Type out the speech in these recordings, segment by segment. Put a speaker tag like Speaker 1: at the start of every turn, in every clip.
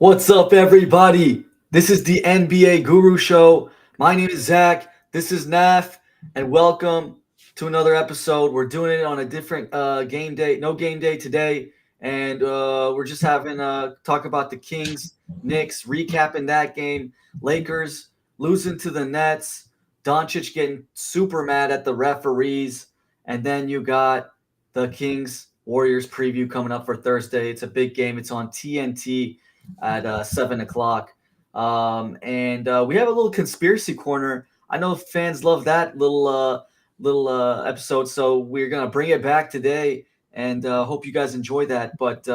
Speaker 1: What's up, everybody? This is the NBA Guru Show. My name is Zach. This is Naf, and welcome to another episode. We're doing it on a different game day. No game day today, and we're just having talk about the Kings, Knicks, recapping that game. Lakers losing to the Nets. Doncic getting super mad at the referees, and then you got the Kings Warriors preview coming up for Thursday. It's a big game. It's on TNT at 7 o'clock. And we have a little conspiracy corner. I know fans love that little episode, so we're gonna bring it back today, and hope you guys enjoy that. But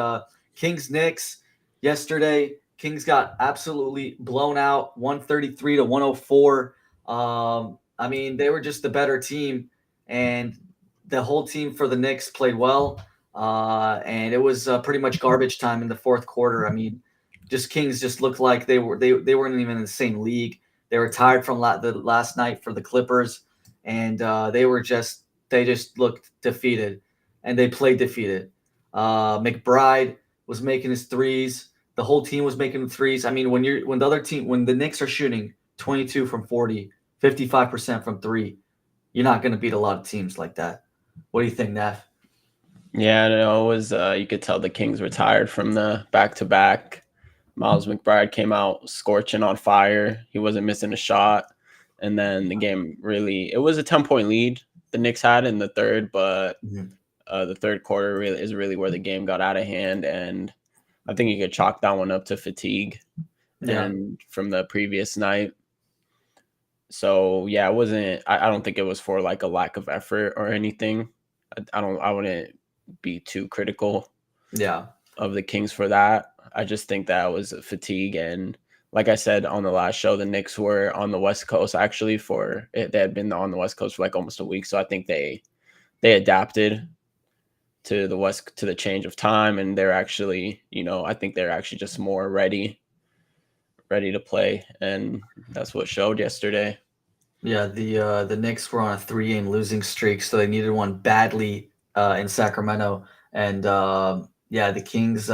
Speaker 1: Kings Knicks yesterday, Kings got absolutely blown out, 133 to 104. I mean, they were just the better team, and the whole team for the Knicks played well. And it was pretty much garbage time in the fourth quarter. I mean, just Kings just looked like they weren't even in the same league. They were tired from the last night for the Clippers, and they just looked defeated, and they played defeated. McBride was making his threes. The whole team was making threes. I mean, when the Knicks are shooting 22 from 40, 55% from three, you're not going to beat a lot of teams like that. What do you think, Naf?
Speaker 2: Yeah, no, it was you could tell the Kings were tired from the back-to-back. Miles McBride came out scorching on fire. He wasn't missing a shot. And then the game it was a 10-point lead the Knicks had in the third, but the third quarter is really where the game got out of hand. And I think you could chalk that one up to fatigue and from the previous night. So, yeah, I don't think it was for like a lack of effort or anything. I wouldn't be too critical of the Kings for that. I just think that was a fatigue. And like I said on the last show, the Knicks were on the West Coast actually they had been on the West Coast for like almost a week. So I think they adapted to the change of time, and they're actually, I think they're actually just more ready to play. And that's what showed yesterday.
Speaker 1: Yeah, the Knicks were on a 3-game losing streak, so they needed one badly in Sacramento. And the Kings,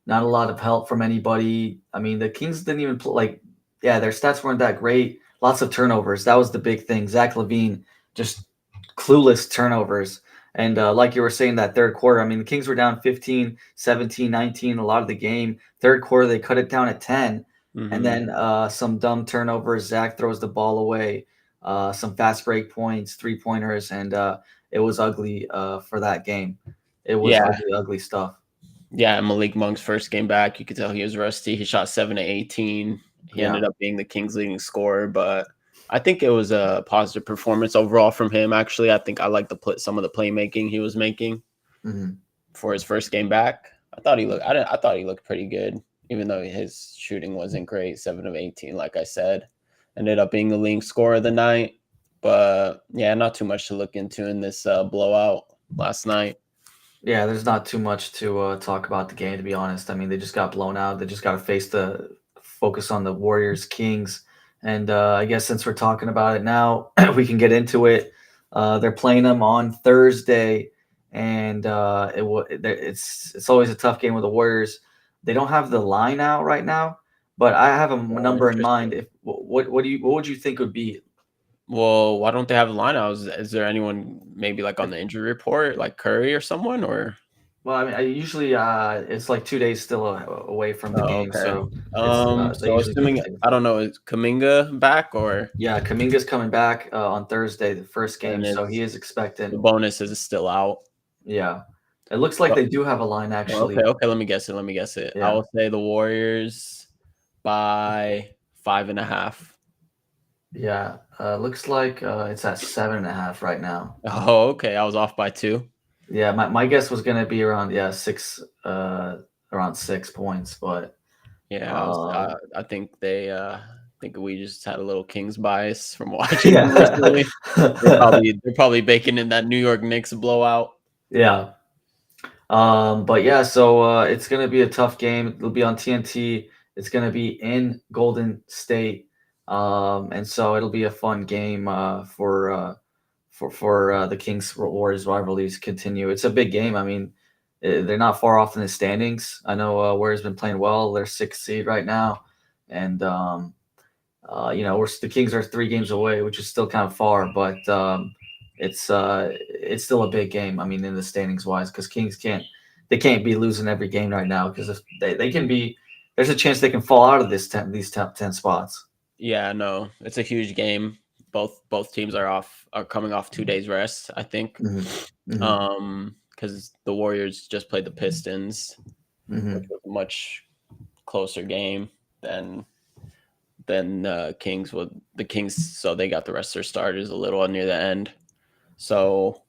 Speaker 1: not a lot of help from anybody. I mean, the Kings didn't even play, their stats weren't that great. Lots of turnovers. That was the big thing. Zach LaVine, just clueless turnovers. And like you were saying, that third quarter, I mean, the Kings were down 15, 17, 19 a lot of the game. Third quarter, they cut it down at 10. And then some dumb turnovers. Zach throws the ball away. Some fast break points, three-pointers, and it was ugly for that game. It was ugly stuff.
Speaker 2: Yeah, Malik Monk's first game back, you could tell he was rusty. He shot 7 of 18. He ended up being the Kings' leading scorer, but I think it was a positive performance overall from him. Actually, I think I like some of the playmaking he was making for his first game back. I thought he looked pretty good, even though his shooting wasn't great. 7 of 18, like I said, ended up being the leading scorer of the night. But yeah, not too much to look into in this blowout last night.
Speaker 1: Yeah, there's not too much to talk about the game, to be honest. I mean, they just got blown out. They just got to focus on the Warriors, Kings. And I guess since we're talking about it now, we can get into it. They're playing them on Thursday, and it's always a tough game with the Warriors. They don't have the line out right now, but I have a number in mind. What would you think would be?
Speaker 2: Well, why don't they have a lineout? Is there anyone maybe like on the injury report, like Curry or someone, or?
Speaker 1: Well, I mean, I usually it's like 2 days still away from the game,
Speaker 2: Okay.
Speaker 1: so
Speaker 2: So assuming I don't know, is Kuminga back or?
Speaker 1: Yeah, Kuminga's coming back on Thursday, the first game, so he is expected.
Speaker 2: The bonus is still out.
Speaker 1: Yeah, it looks like they do have a line actually.
Speaker 2: Okay. Let me guess it.
Speaker 1: Yeah.
Speaker 2: I will say the Warriors by 5.5.
Speaker 1: Yeah, looks like it's at 7.5 right now.
Speaker 2: Oh, okay. I was off by 2.
Speaker 1: Yeah, my guess was gonna be around around 6 points, but
Speaker 2: I think I think we just had a little Kings bias from watching them recently. They're probably baking in that New York Knicks blowout.
Speaker 1: Yeah. But yeah, so it's gonna be a tough game. It'll be on TNT. It's gonna be in Golden State. And so it'll be a fun game for the Kings Warriors rivalries continue. It's a big game. I mean, they're not far off in the standings. I know Warriors been playing well. They're sixth seed right now, and the Kings are 3 games away, which is still kind of far, but it's still a big game. I mean, in the standings wise, because Kings can't be losing every game right now because if they can be, there's a chance they can fall out of these top 10 spots.
Speaker 2: Yeah, no, it's a huge game. Both teams are coming off 2 days rest, I think.
Speaker 1: Mm-hmm.
Speaker 2: Because the Warriors just played the Pistons,
Speaker 1: Mm-hmm.
Speaker 2: which was a much closer game than Kings. With the Kings, so they got the rest of their starters a little near the end. So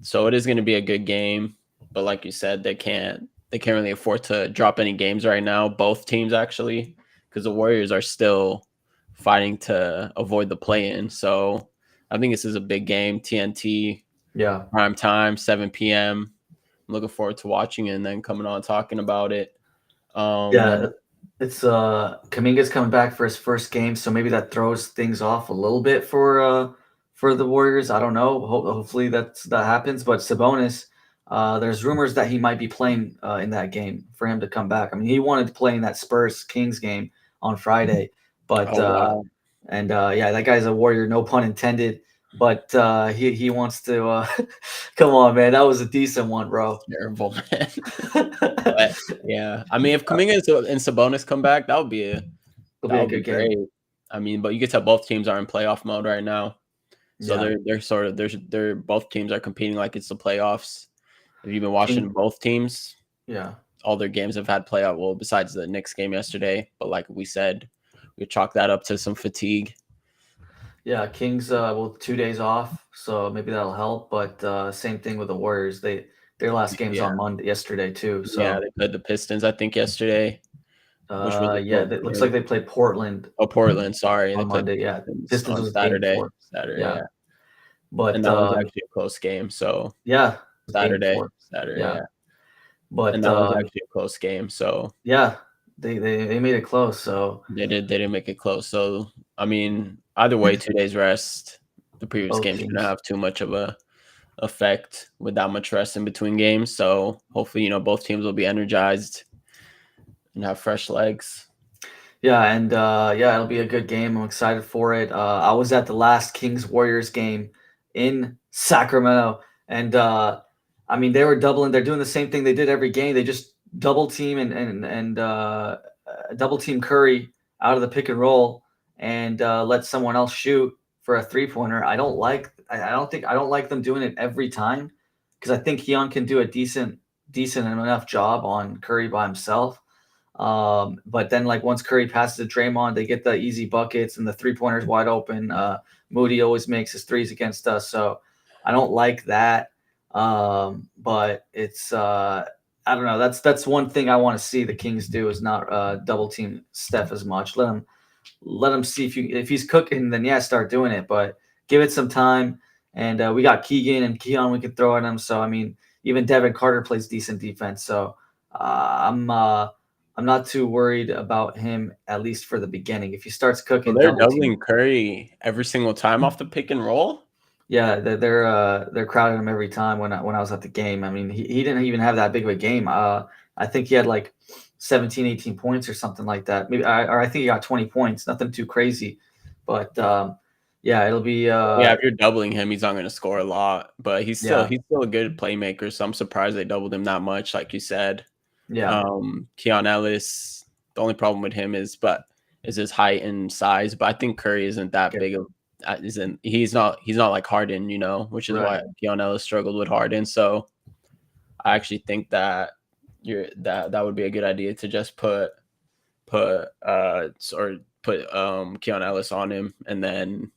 Speaker 2: so it is going to be a good game, but like you said, they can't really afford to drop any games right now. Both teams actually, because the Warriors are still fighting to avoid the play-in. So I think this is a big game. TNT,
Speaker 1: Yeah.
Speaker 2: prime time, 7 p.m. I'm looking forward to watching it and then coming on talking about it.
Speaker 1: Yeah, it's Kaminga's coming back for his first game, so maybe that throws things off a little bit for the Warriors. I don't know. Hopefully that happens. But Sabonis, there's rumors that he might be playing in that game for him to come back. I mean, he wanted to play in that Spurs Kings game on Friday, but
Speaker 2: Oh wow,
Speaker 1: yeah, that guy's a Warrior, no pun intended. But he wants to. Come on, man, that was a decent one, bro.
Speaker 2: terrible man. But yeah, I mean, if Kuminga and Sabonis come back,
Speaker 1: It'll be a
Speaker 2: that would be
Speaker 1: good game.
Speaker 2: great. I mean, but you can tell both teams are in playoff mode right now, so
Speaker 1: Yeah.
Speaker 2: they're sort of they're both teams are competing like it's the playoffs. If you've been watching
Speaker 1: King,
Speaker 2: both teams,
Speaker 1: yeah.
Speaker 2: all their games have had playoff. Well, besides the Knicks game yesterday, but like we said, we chalk that up to some fatigue.
Speaker 1: Yeah, Kings 2 days off, so maybe that'll help. But same thing with the Warriors. Their last game's
Speaker 2: Yeah,
Speaker 1: on Monday yesterday too.
Speaker 2: yeah,
Speaker 1: So
Speaker 2: they played the Pistons I think yesterday, which was a
Speaker 1: yeah,
Speaker 2: close
Speaker 1: it looks like
Speaker 2: game.
Speaker 1: they played Portland
Speaker 2: Oh, Portland, sorry, they
Speaker 1: on
Speaker 2: played
Speaker 1: Monday.
Speaker 2: the
Speaker 1: Yeah,
Speaker 2: Pistons
Speaker 1: Pistons
Speaker 2: on
Speaker 1: was game
Speaker 2: Saturday.
Speaker 1: 4.
Speaker 2: Saturday,
Speaker 1: Yeah,
Speaker 2: yeah, and
Speaker 1: but
Speaker 2: that was actually a close game. So
Speaker 1: yeah, it was game
Speaker 2: Saturday,
Speaker 1: 4.
Speaker 2: Saturday,
Speaker 1: Yeah,
Speaker 2: yeah. And
Speaker 1: but
Speaker 2: that was actually a close game. So
Speaker 1: yeah, they made it close. So
Speaker 2: they didn't make it close. So I mean, either way, 2 days rest. The previous
Speaker 1: both
Speaker 2: game shouldn't
Speaker 1: teams.
Speaker 2: have too much of a effect with that much rest in between games. So hopefully, both teams will be energized and have fresh legs.
Speaker 1: Yeah, and yeah, it'll be a good game. I'm excited for it. I was at the last Kings Warriors game in Sacramento, and I mean they were doubling. They're doing the same thing they did every game. They just double team and double team Curry out of the pick and roll and let someone else shoot for a 3-pointer. I don't like them doing it every time because I think Keon can do a decent enough job on Curry by himself. But then, like once Curry passes to Draymond, they get the easy buckets and the 3-pointers wide open. Moody always makes his threes against us, so I don't like that. But it's I don't know. That's one thing I want to see the Kings do is not double team Steph as much. Let him see if he's cooking, then yeah, start doing it. But give it some time. And we got Keegan and Keon we can throw at him. So I mean, even Devin Carter plays decent defense. So I'm not too worried about him at least for the beginning. If he starts
Speaker 2: So
Speaker 1: cooking
Speaker 2: they're
Speaker 1: double team,
Speaker 2: doubling Curry every single time off the pick and roll.
Speaker 1: yeah, they're crowding him every time when I was at the game. I mean, he didn't even have that big of a game. I think he had like 17, 18 points or something like that. Or I think he got 20 points. Nothing too crazy, but yeah, it'll be
Speaker 2: Yeah, if you're doubling him, he's not going to score a lot, but
Speaker 1: yeah,
Speaker 2: he's still a good playmaker. So I'm surprised they doubled him that much, like you said.
Speaker 1: yeah,
Speaker 2: Keon Ellis, the only problem with him is his height and size. But I think Curry isn't that
Speaker 1: okay,
Speaker 2: big of isn't he's not like Harden, which is
Speaker 1: right,
Speaker 2: why Keon Ellis struggled with Harden. So I actually think that that would be a good idea to just put Keon Ellis on him, and then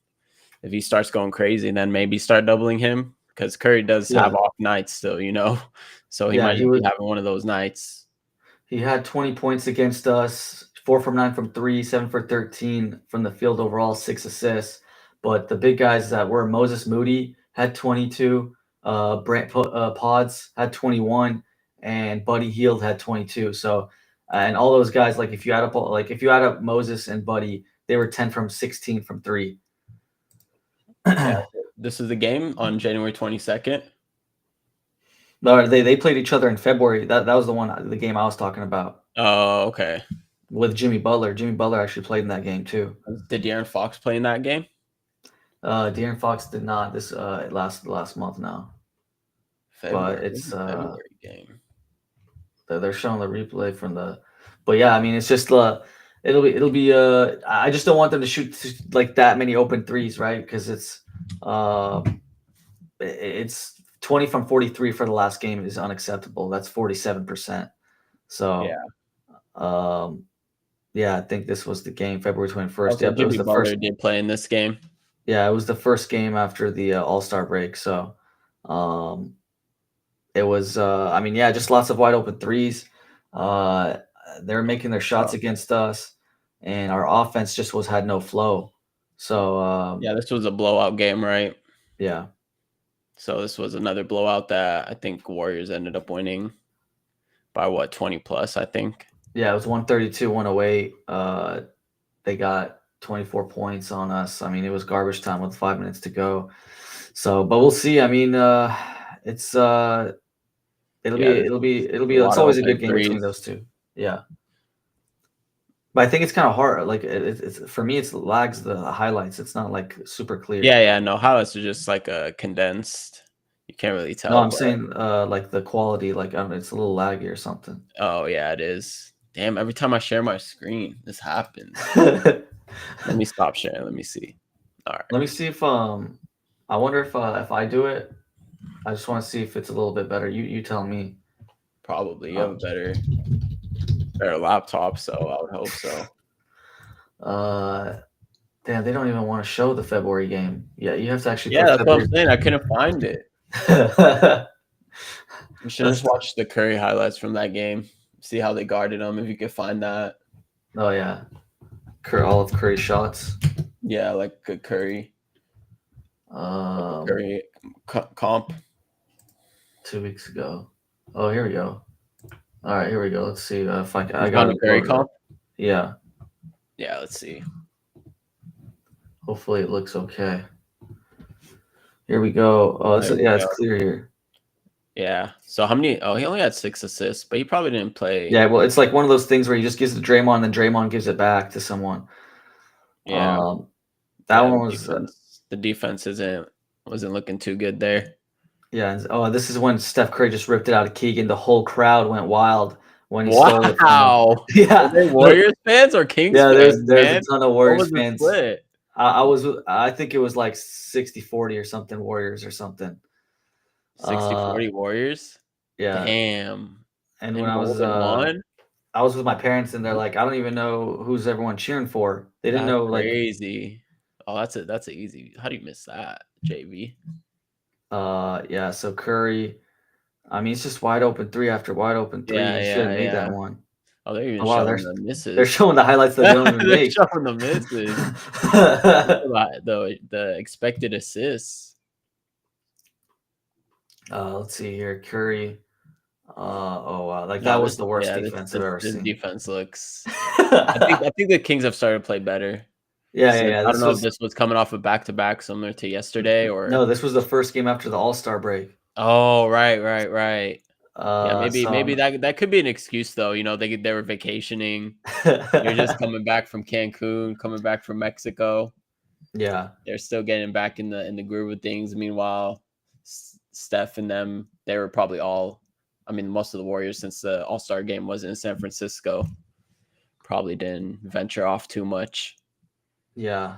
Speaker 2: if he starts going crazy, then maybe start doubling him because Curry does have
Speaker 1: yeah,
Speaker 2: off nights still, so he
Speaker 1: yeah.
Speaker 2: might be having one of those nights.
Speaker 1: He had 20 points against us, 4 from 9 from three, 7 for 13 from the field overall, 6 assists. But the big guys that were Moses Moody had 22, Brent Pods had 21, and Buddy Hield had 22. So, and all those guys, like if you add up Moses and Buddy, they were 10 from 16 from three.
Speaker 2: Yeah, this is the game on January 22nd.
Speaker 1: No, they played each other in February. That was the game I was talking about
Speaker 2: Oh, okay.
Speaker 1: with Jimmy Butler. Jimmy Butler actually played in that game too.
Speaker 2: Did De'Aaron Fox play in that game?
Speaker 1: De'Aaron Fox did not this last month now, but
Speaker 2: February. When's
Speaker 1: it's
Speaker 2: the February game?
Speaker 1: they're showing the replay from the. But yeah, I mean it's just it'll be I just don't want them to shoot like that many open threes, right? Because it's 20 from 43 for the last game is unacceptable. That's 47%.
Speaker 2: Yeah.
Speaker 1: So yeah, I think this was the game, February 21st.
Speaker 2: Also,
Speaker 1: Yep, it was
Speaker 2: Jimmy
Speaker 1: the
Speaker 2: Butler
Speaker 1: first.
Speaker 2: did play in this game.
Speaker 1: Yeah, it was the first game after the All-Star break. So, um, it was. I mean, yeah, just lots of wide open threes. Uh, they're making their shots
Speaker 2: Oh,
Speaker 1: against us, and our offense just had no flow. So,
Speaker 2: yeah, this was a blowout game, right?
Speaker 1: yeah,
Speaker 2: So this was another blowout that I think Warriors ended up winning by what, 20 plus, I think.
Speaker 1: yeah, it was 132, 108. They got 24 points on us. I mean, it was garbage time with 5 minutes to go. So, but we'll see. I mean, it's it'll
Speaker 2: Yeah,
Speaker 1: be
Speaker 2: this
Speaker 1: it'll
Speaker 2: was
Speaker 1: be it'll
Speaker 2: a
Speaker 1: be it's
Speaker 2: lot of
Speaker 1: always a
Speaker 2: open
Speaker 1: good game between
Speaker 2: threes.
Speaker 1: those two. Yeah. But I think it's kind of hard. Like it's for me, it's lags the highlights. It's not like super clear.
Speaker 2: Yeah, no, highlights are just like a condensed. You can't really
Speaker 1: No,
Speaker 2: tell,
Speaker 1: I'm
Speaker 2: but
Speaker 1: saying like the quality, like it's a little laggy or something.
Speaker 2: oh yeah, it is. Damn, every time I share my screen, this happens.
Speaker 1: Let
Speaker 2: Let me stop sharing. Let me see. All right,
Speaker 1: me see I wonder if I do it. I just want to see if it's a little bit better. You tell me.
Speaker 2: probably you have
Speaker 1: Uh,
Speaker 2: a better laptop, so I would hope so.
Speaker 1: uh, damn, they don't even want to show the February game. Yeah, you have to actually
Speaker 2: Yeah,
Speaker 1: put
Speaker 2: that's what I'm
Speaker 1: February.
Speaker 2: saying. I couldn't find it.
Speaker 1: That's
Speaker 2: We should just watch the Curry highlights from that game. See how they guarded them. If you could find that.
Speaker 1: oh yeah, all of Curry shots.
Speaker 2: Yeah, like a Curry, like a
Speaker 1: Um,
Speaker 2: Curry comp.
Speaker 1: 2 weeks ago. Oh, here we go. All right, here we go. Let's see if
Speaker 2: You
Speaker 1: I got
Speaker 2: found a
Speaker 1: it
Speaker 2: Curry
Speaker 1: loaded
Speaker 2: comp?
Speaker 1: up. Yeah,
Speaker 2: Yeah, let's see.
Speaker 1: hopefully it looks okay. Here we go. Oh,
Speaker 2: There we
Speaker 1: yeah, it's
Speaker 2: go.
Speaker 1: clear here.
Speaker 2: Yeah. So how many? Oh, he only had 6 assists, but he probably didn't play.
Speaker 1: Yeah, well, it's like one of those things where he just gives it to Draymond, and then Draymond gives it back to someone.
Speaker 2: Yeah.
Speaker 1: That
Speaker 2: Yeah.
Speaker 1: one was
Speaker 2: The defense wasn't looking too good there.
Speaker 1: yeah. Oh, this is when Steph Curry just ripped it out of Keegan. The whole crowd went wild when he stole it from him.
Speaker 2: Wow. Were
Speaker 1: Yeah,
Speaker 2: they Warriors fans or Kings
Speaker 1: yeah.
Speaker 2: fans,
Speaker 1: There's a
Speaker 2: man?
Speaker 1: ton of
Speaker 2: What
Speaker 1: Warriors
Speaker 2: was the
Speaker 1: fans.
Speaker 2: split?
Speaker 1: I think it was like 60-40 or something, Warriors or something.
Speaker 2: 60-40 Warriors?
Speaker 1: Yeah.
Speaker 2: Damn.
Speaker 1: And when
Speaker 2: And Golden won?
Speaker 1: I was with my parents and they're like, I don't even know who's everyone cheering for. They didn't
Speaker 2: That's
Speaker 1: know like
Speaker 2: crazy. Oh, that's a easy. How do you miss that, JV?
Speaker 1: yeah, so Curry, I mean it's just wide open three after wide open three. He should have made that
Speaker 2: Yeah.
Speaker 1: one.
Speaker 2: Oh, they're even
Speaker 1: Oh wow,
Speaker 2: showing the
Speaker 1: they're
Speaker 2: misses.
Speaker 1: showing the highlights that they don't even
Speaker 2: They're
Speaker 1: make.
Speaker 2: showing the misses. The expected assists.
Speaker 1: Let's see here. Curry. Oh wow, like that
Speaker 2: No,
Speaker 1: was the worst
Speaker 2: this
Speaker 1: defense I've ever
Speaker 2: this
Speaker 1: seen.
Speaker 2: defense looks. I think the Kings have started to play better. Since
Speaker 1: Yeah.
Speaker 2: I don't know if this was coming off a back to back similar to yesterday or.
Speaker 1: No, this was the first game after the All-Star break.
Speaker 2: Oh, right. Yeah, maybe
Speaker 1: So
Speaker 2: that could be an excuse though. You know, they were vacationing. You're just coming back from Cancun, coming back from Mexico.
Speaker 1: yeah.
Speaker 2: They're still getting back in the groove of things. Meanwhile, Steph and them, they were probably all. I mean, most of the Warriors, since the All-Star game was in San Francisco, probably didn't venture off too much.
Speaker 1: Yeah,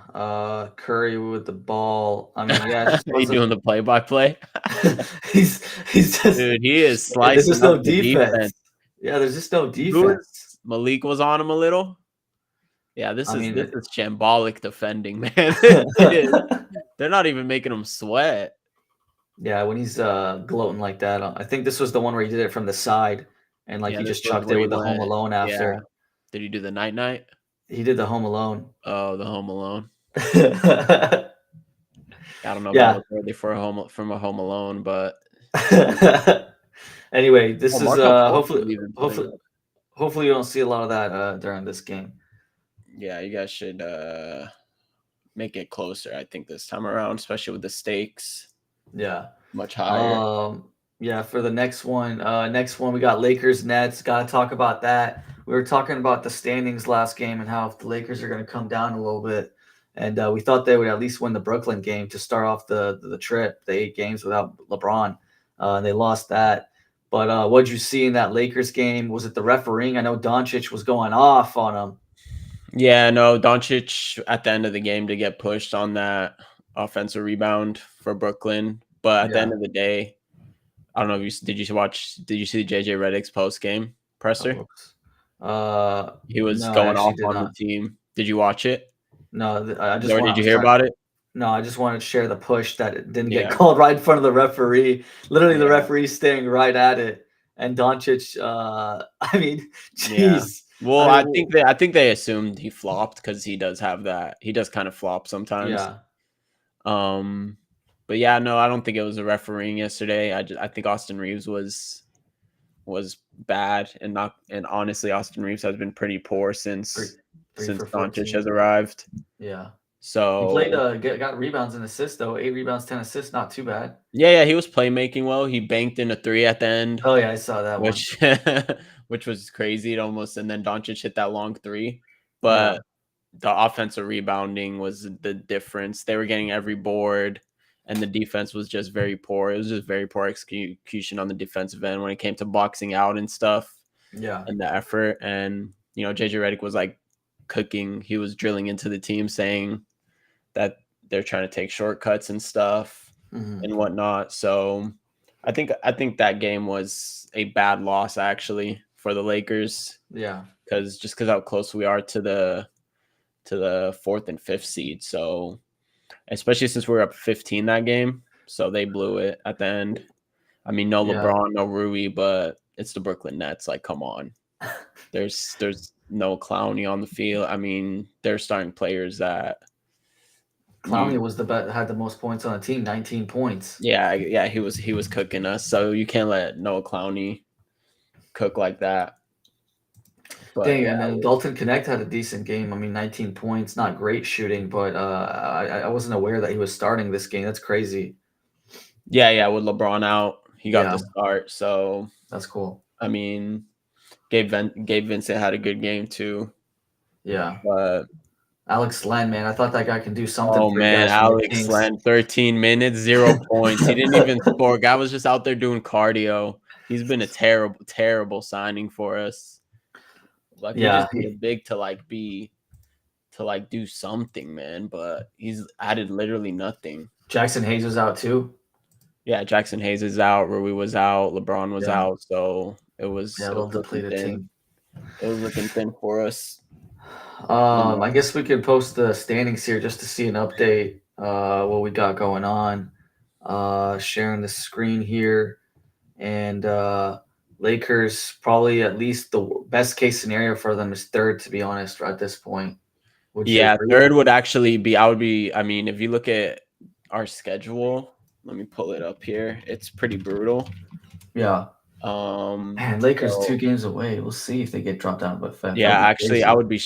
Speaker 1: Curry with the ball. I mean, yeah, just
Speaker 2: Are you
Speaker 1: tons of
Speaker 2: doing the play-by-play?
Speaker 1: he's just
Speaker 2: Dude, he is
Speaker 1: there's just
Speaker 2: slicing up
Speaker 1: no
Speaker 2: the
Speaker 1: defense.
Speaker 2: defense.
Speaker 1: Yeah, there's just no
Speaker 2: Who
Speaker 1: defense.
Speaker 2: is Malik was on him a little? Yeah, this
Speaker 1: I
Speaker 2: is
Speaker 1: mean,
Speaker 2: shambolic defending, man. It is. They're not even making him sweat.
Speaker 1: yeah, when he's gloating like that, I think this was the one where he did it from the side and like
Speaker 2: Yeah,
Speaker 1: he
Speaker 2: this
Speaker 1: just
Speaker 2: was
Speaker 1: chucked
Speaker 2: where
Speaker 1: it
Speaker 2: he
Speaker 1: with the Home
Speaker 2: went.
Speaker 1: Alone
Speaker 2: Yeah.
Speaker 1: after.
Speaker 2: Did he do the night?
Speaker 1: He did the Home Alone.
Speaker 2: Oh, the Home Alone.
Speaker 1: Yeah.
Speaker 2: I don't know if that was worthy for from a Home Alone, but
Speaker 1: Anyway, this is
Speaker 2: Markel Fultz is even putting up.
Speaker 1: hopefully you don't see a lot of that during this game.
Speaker 2: Yeah, you guys should make it closer, I think, this time around, especially with the stakes
Speaker 1: Yeah.
Speaker 2: much higher.
Speaker 1: Yeah, for the next one we got Lakers Nets. Got to talk about that. We were talking about the standings last game and how if the Lakers are going to come down a little bit, and we thought they would at least win the Brooklyn game to start off the trip, the 8 games without LeBron. And they lost that. But what did you see in that Lakers game? Was it the refereeing? I know Doncic was going off on him.
Speaker 2: Yeah, no, Doncic at the end of the game to get pushed on that offensive rebound for Brooklyn. But at the
Speaker 1: Yeah.
Speaker 2: end of the day, I don't know if did you see JJ Redick's post game
Speaker 1: Oh,
Speaker 2: presser?
Speaker 1: whoops.
Speaker 2: He was
Speaker 1: No, I
Speaker 2: going
Speaker 1: actually
Speaker 2: off
Speaker 1: did
Speaker 2: on the
Speaker 1: not.
Speaker 2: team. Did you watch it?
Speaker 1: No, I just
Speaker 2: Or
Speaker 1: want. I
Speaker 2: did you
Speaker 1: was
Speaker 2: hear
Speaker 1: trying.
Speaker 2: about it?
Speaker 1: No, I just wanted to share the push that it didn't get
Speaker 2: Yeah.
Speaker 1: called right in front of the referee. Literally, the
Speaker 2: Yeah.
Speaker 1: referee staying right at it, and Doncic. I mean,
Speaker 2: Yeah.
Speaker 1: jeez.
Speaker 2: Well,
Speaker 1: I mean,
Speaker 2: I think they assumed he flopped because he does have that. He does kind of flop sometimes.
Speaker 1: yeah,
Speaker 2: Um, but yeah, no, I don't think it was a refereeing yesterday. I think Austin Reeves was bad and honestly Austin Reeves has been pretty poor
Speaker 1: three, three
Speaker 2: since
Speaker 1: for
Speaker 2: Doncic has
Speaker 1: 14.
Speaker 2: arrived.
Speaker 1: Yeah, he played.
Speaker 2: So
Speaker 1: Got rebounds and assists though. 8 rebounds, 10 assists. Not too bad.
Speaker 2: yeah, he was playmaking well. He banked in a three at the end,
Speaker 1: Oh yeah, I saw that one.
Speaker 2: which which was crazy. It almost and then Doncic hit that long three.
Speaker 1: Yeah,
Speaker 2: But the offensive rebounding was the difference. They were getting every board, and the defense was just very poor. It was just very poor execution on the defensive end when it came to boxing out and stuff
Speaker 1: yeah,
Speaker 2: and the effort. And JJ Redick was like cooking. He was drilling into the team, saying that they're trying to take shortcuts and stuff
Speaker 1: hmm
Speaker 2: and whatnot. So I think that game was a bad loss actually for the Lakers
Speaker 1: yeah,
Speaker 2: because how close we are to the fourth and fifth seed. So especially since we were up 15 that game, so they blew it at the end. I mean, no
Speaker 1: yeah.
Speaker 2: LeBron, no Rui, but it's the Brooklyn Nets. Like, come on, there's no Clowney on the field. I mean, they're starting players that
Speaker 1: Clowney
Speaker 2: you,
Speaker 1: was the best. Had the most points on the team. 19 points.
Speaker 2: yeah, he was cooking us. So you can't let Noah Clowney cook like that. But
Speaker 1: Dang,
Speaker 2: yeah,
Speaker 1: and then Dalton Connect had a decent game. I mean, 19 points, not great shooting, but I wasn't aware that he was starting this game. That's crazy.
Speaker 2: yeah, with LeBron out, he got
Speaker 1: Yeah,
Speaker 2: the start. So
Speaker 1: that's cool.
Speaker 2: I mean, Gabe Vincent had a good game too.
Speaker 1: Yeah,
Speaker 2: But
Speaker 1: Alex Len, man, I thought that guy can do something
Speaker 2: oh
Speaker 1: for you
Speaker 2: man,
Speaker 1: guys from the
Speaker 2: Alex
Speaker 1: Kings.
Speaker 2: Len, 13 minutes, 0 points. He didn't even score. Guy was just out there doing cardio. He's been a terrible, terrible signing for us. Like we
Speaker 1: Yeah,
Speaker 2: just need a big to do something, man. But he's added literally nothing.
Speaker 1: Jackson Hayes was out too.
Speaker 2: Yeah, Jackson Hayes is out, Rui was out, LeBron was
Speaker 1: Yeah,
Speaker 2: out, so
Speaker 1: yeah, a
Speaker 2: it
Speaker 1: little
Speaker 2: was looking
Speaker 1: depleted
Speaker 2: thin.
Speaker 1: team.
Speaker 2: It was looking thin for us. And
Speaker 1: I guess we could post the standings here just to see an update. What we got going on. Sharing the screen here. And Lakers probably at least the best case scenario for them is third, to be honest, at this point. Would you
Speaker 2: yeah,
Speaker 1: agree?
Speaker 2: third would actually be I mean, if you look at our schedule, let me pull it up here. It's pretty brutal.
Speaker 1: Yeah. Man, Lakers
Speaker 2: So
Speaker 1: 2 games away. We'll see if they get dropped down, but that would
Speaker 2: yeah,
Speaker 1: be
Speaker 2: actually, I
Speaker 1: crazy.
Speaker 2: would be.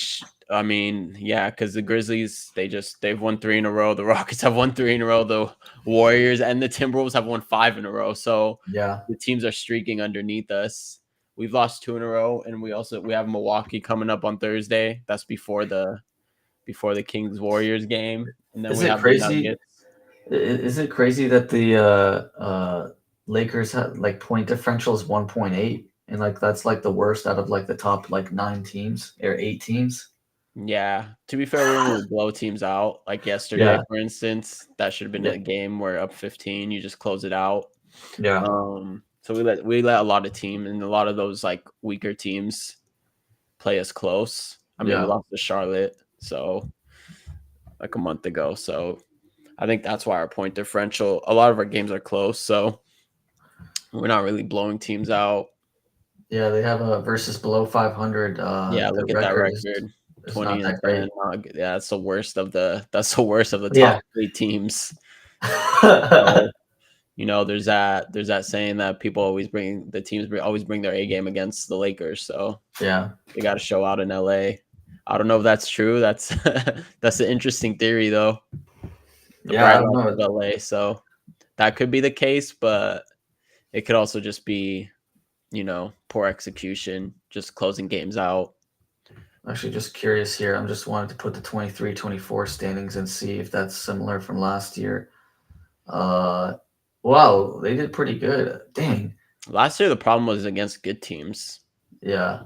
Speaker 2: I mean, yeah, because the Grizzlies they've won three in a row. The Rockets have won three in a row. The Warriors and the Timberwolves have won five in a row. So
Speaker 1: Yeah.
Speaker 2: the teams are streaking underneath us. We've lost two in a row, and we have Milwaukee coming up on Thursday. That's before the Kings Warriors game, and then
Speaker 1: Is
Speaker 2: we
Speaker 1: it
Speaker 2: have the
Speaker 1: crazy?
Speaker 2: Nuggets.
Speaker 1: Is it crazy that the Lakers had like point differential is 1.8 and like that's like the worst out of like the top like 9 teams or 8 teams?
Speaker 2: Yeah, to be fair, we don't really blow teams out. Like yesterday,
Speaker 1: Yeah.
Speaker 2: for instance, that should have been
Speaker 1: Yeah.
Speaker 2: a game where up 15, you just close it out.
Speaker 1: Yeah.
Speaker 2: So we let a lot of teams and a lot of those like weaker teams play us close. I mean, we
Speaker 1: Yeah.
Speaker 2: lost to Charlotte, so like a month ago. So I think that's why our point differential. A lot of our games are close, so we're not really blowing teams out.
Speaker 1: Yeah, they have a versus below 500.
Speaker 2: Yeah,
Speaker 1: Their
Speaker 2: look at that
Speaker 1: record
Speaker 2: record.
Speaker 1: is
Speaker 2: 20
Speaker 1: not
Speaker 2: and
Speaker 1: that
Speaker 2: 10.
Speaker 1: great.
Speaker 2: Yeah, that's the worst of the
Speaker 1: Yeah.
Speaker 2: top three teams. So there's that saying that people always bring their A game against the Lakers. So
Speaker 1: Yeah.
Speaker 2: they got to show out in LA. I don't know if that's true. That's that's an interesting theory though. The
Speaker 1: Yeah, I
Speaker 2: bright
Speaker 1: don't
Speaker 2: lights
Speaker 1: know.
Speaker 2: of LA. So that could be the case, but it could also just be, poor execution, just closing games out.
Speaker 1: I'm actually just curious here. I'm just wanted to put the 23-24 standings and see if that's similar from last year. Wow, they did pretty good. Dang.
Speaker 2: Last year, the problem was against good teams.
Speaker 1: Yeah.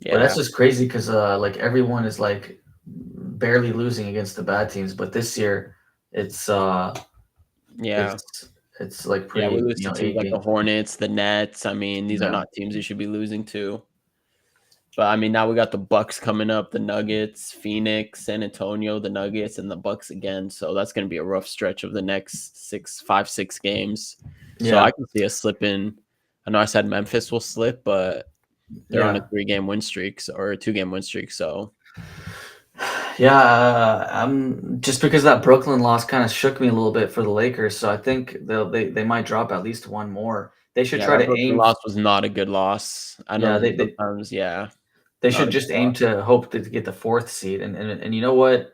Speaker 1: But that's
Speaker 2: Yeah.
Speaker 1: just crazy because like everyone is like barely losing against the bad teams. But this year, it's
Speaker 2: Yeah.
Speaker 1: it's like
Speaker 2: Yeah. We
Speaker 1: pretty,
Speaker 2: lose to teams
Speaker 1: eight
Speaker 2: like the
Speaker 1: games.
Speaker 2: Hornets, the Nets. I mean, these are
Speaker 1: Yeah.
Speaker 2: not teams you should be losing to. But I mean, now we got the Bucks coming up, the Nuggets, Phoenix, San Antonio, the Nuggets, and the Bucks again. So that's going to be a rough stretch of the next 6 games. So
Speaker 1: Yeah.
Speaker 2: I can see us slipping. I know I said Memphis will slip, but they're on a
Speaker 1: Yeah.
Speaker 2: 3-game win streak or a 2-game win streak. So
Speaker 1: Yeah, I'm just because that Brooklyn loss kind of shook me a little bit for the Lakers, so I think they might drop at least one more. They should
Speaker 2: yeah,
Speaker 1: try
Speaker 2: that
Speaker 1: to
Speaker 2: Brooklyn
Speaker 1: aim.
Speaker 2: loss was not a good loss. I
Speaker 1: Yeah,
Speaker 2: know
Speaker 1: they, they
Speaker 2: sometimes, yeah,
Speaker 1: they
Speaker 2: not
Speaker 1: should
Speaker 2: a good
Speaker 1: just aim
Speaker 2: loss.
Speaker 1: to hope to get the fourth seed, and you know what?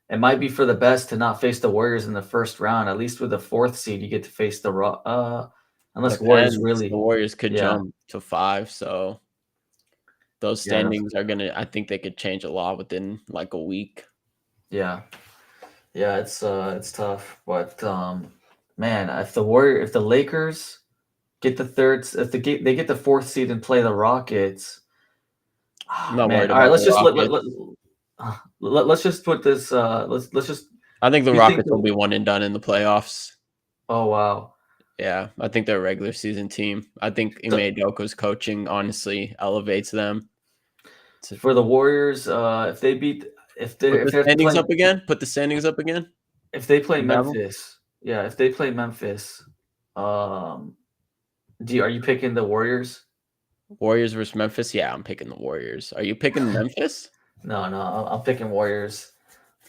Speaker 1: It might be for the best to not face the Warriors in the first round. At least with the fourth seed, you get to face the unless Warriors
Speaker 2: Depends. The
Speaker 1: really,
Speaker 2: Warriors could
Speaker 1: yeah,
Speaker 2: jump to 5, so those
Speaker 1: yeah,
Speaker 2: standings are gonna. I think they could change a lot within like a week.
Speaker 1: yeah, yeah. It's tough, but man, if the Lakers get the third, if they get the fourth seed and play the Rockets.
Speaker 2: I'm
Speaker 1: Ah,
Speaker 2: not
Speaker 1: man,
Speaker 2: worried
Speaker 1: all right.
Speaker 2: about
Speaker 1: Let's
Speaker 2: the
Speaker 1: just
Speaker 2: Rockets.
Speaker 1: let's just put this. Let's just.
Speaker 2: I think the
Speaker 1: You think?
Speaker 2: Rockets will be one and done in the playoffs.
Speaker 1: Oh wow.
Speaker 2: Yeah, I think they're a regular season team. I think
Speaker 1: So,
Speaker 2: Ime Udoka's coaching honestly elevates them.
Speaker 1: for the Warriors, if they beat,
Speaker 2: Put
Speaker 1: if
Speaker 2: the
Speaker 1: they're
Speaker 2: standings
Speaker 1: playing,
Speaker 2: up again. Put the standings up again.
Speaker 1: if they play
Speaker 2: You have them?
Speaker 1: Memphis, yeah, if they play Memphis, um, are you picking the Warriors?
Speaker 2: Warriors versus Memphis. Yeah, I'm picking the Warriors. Are you picking Memphis?
Speaker 1: No, no, I'm picking Warriors.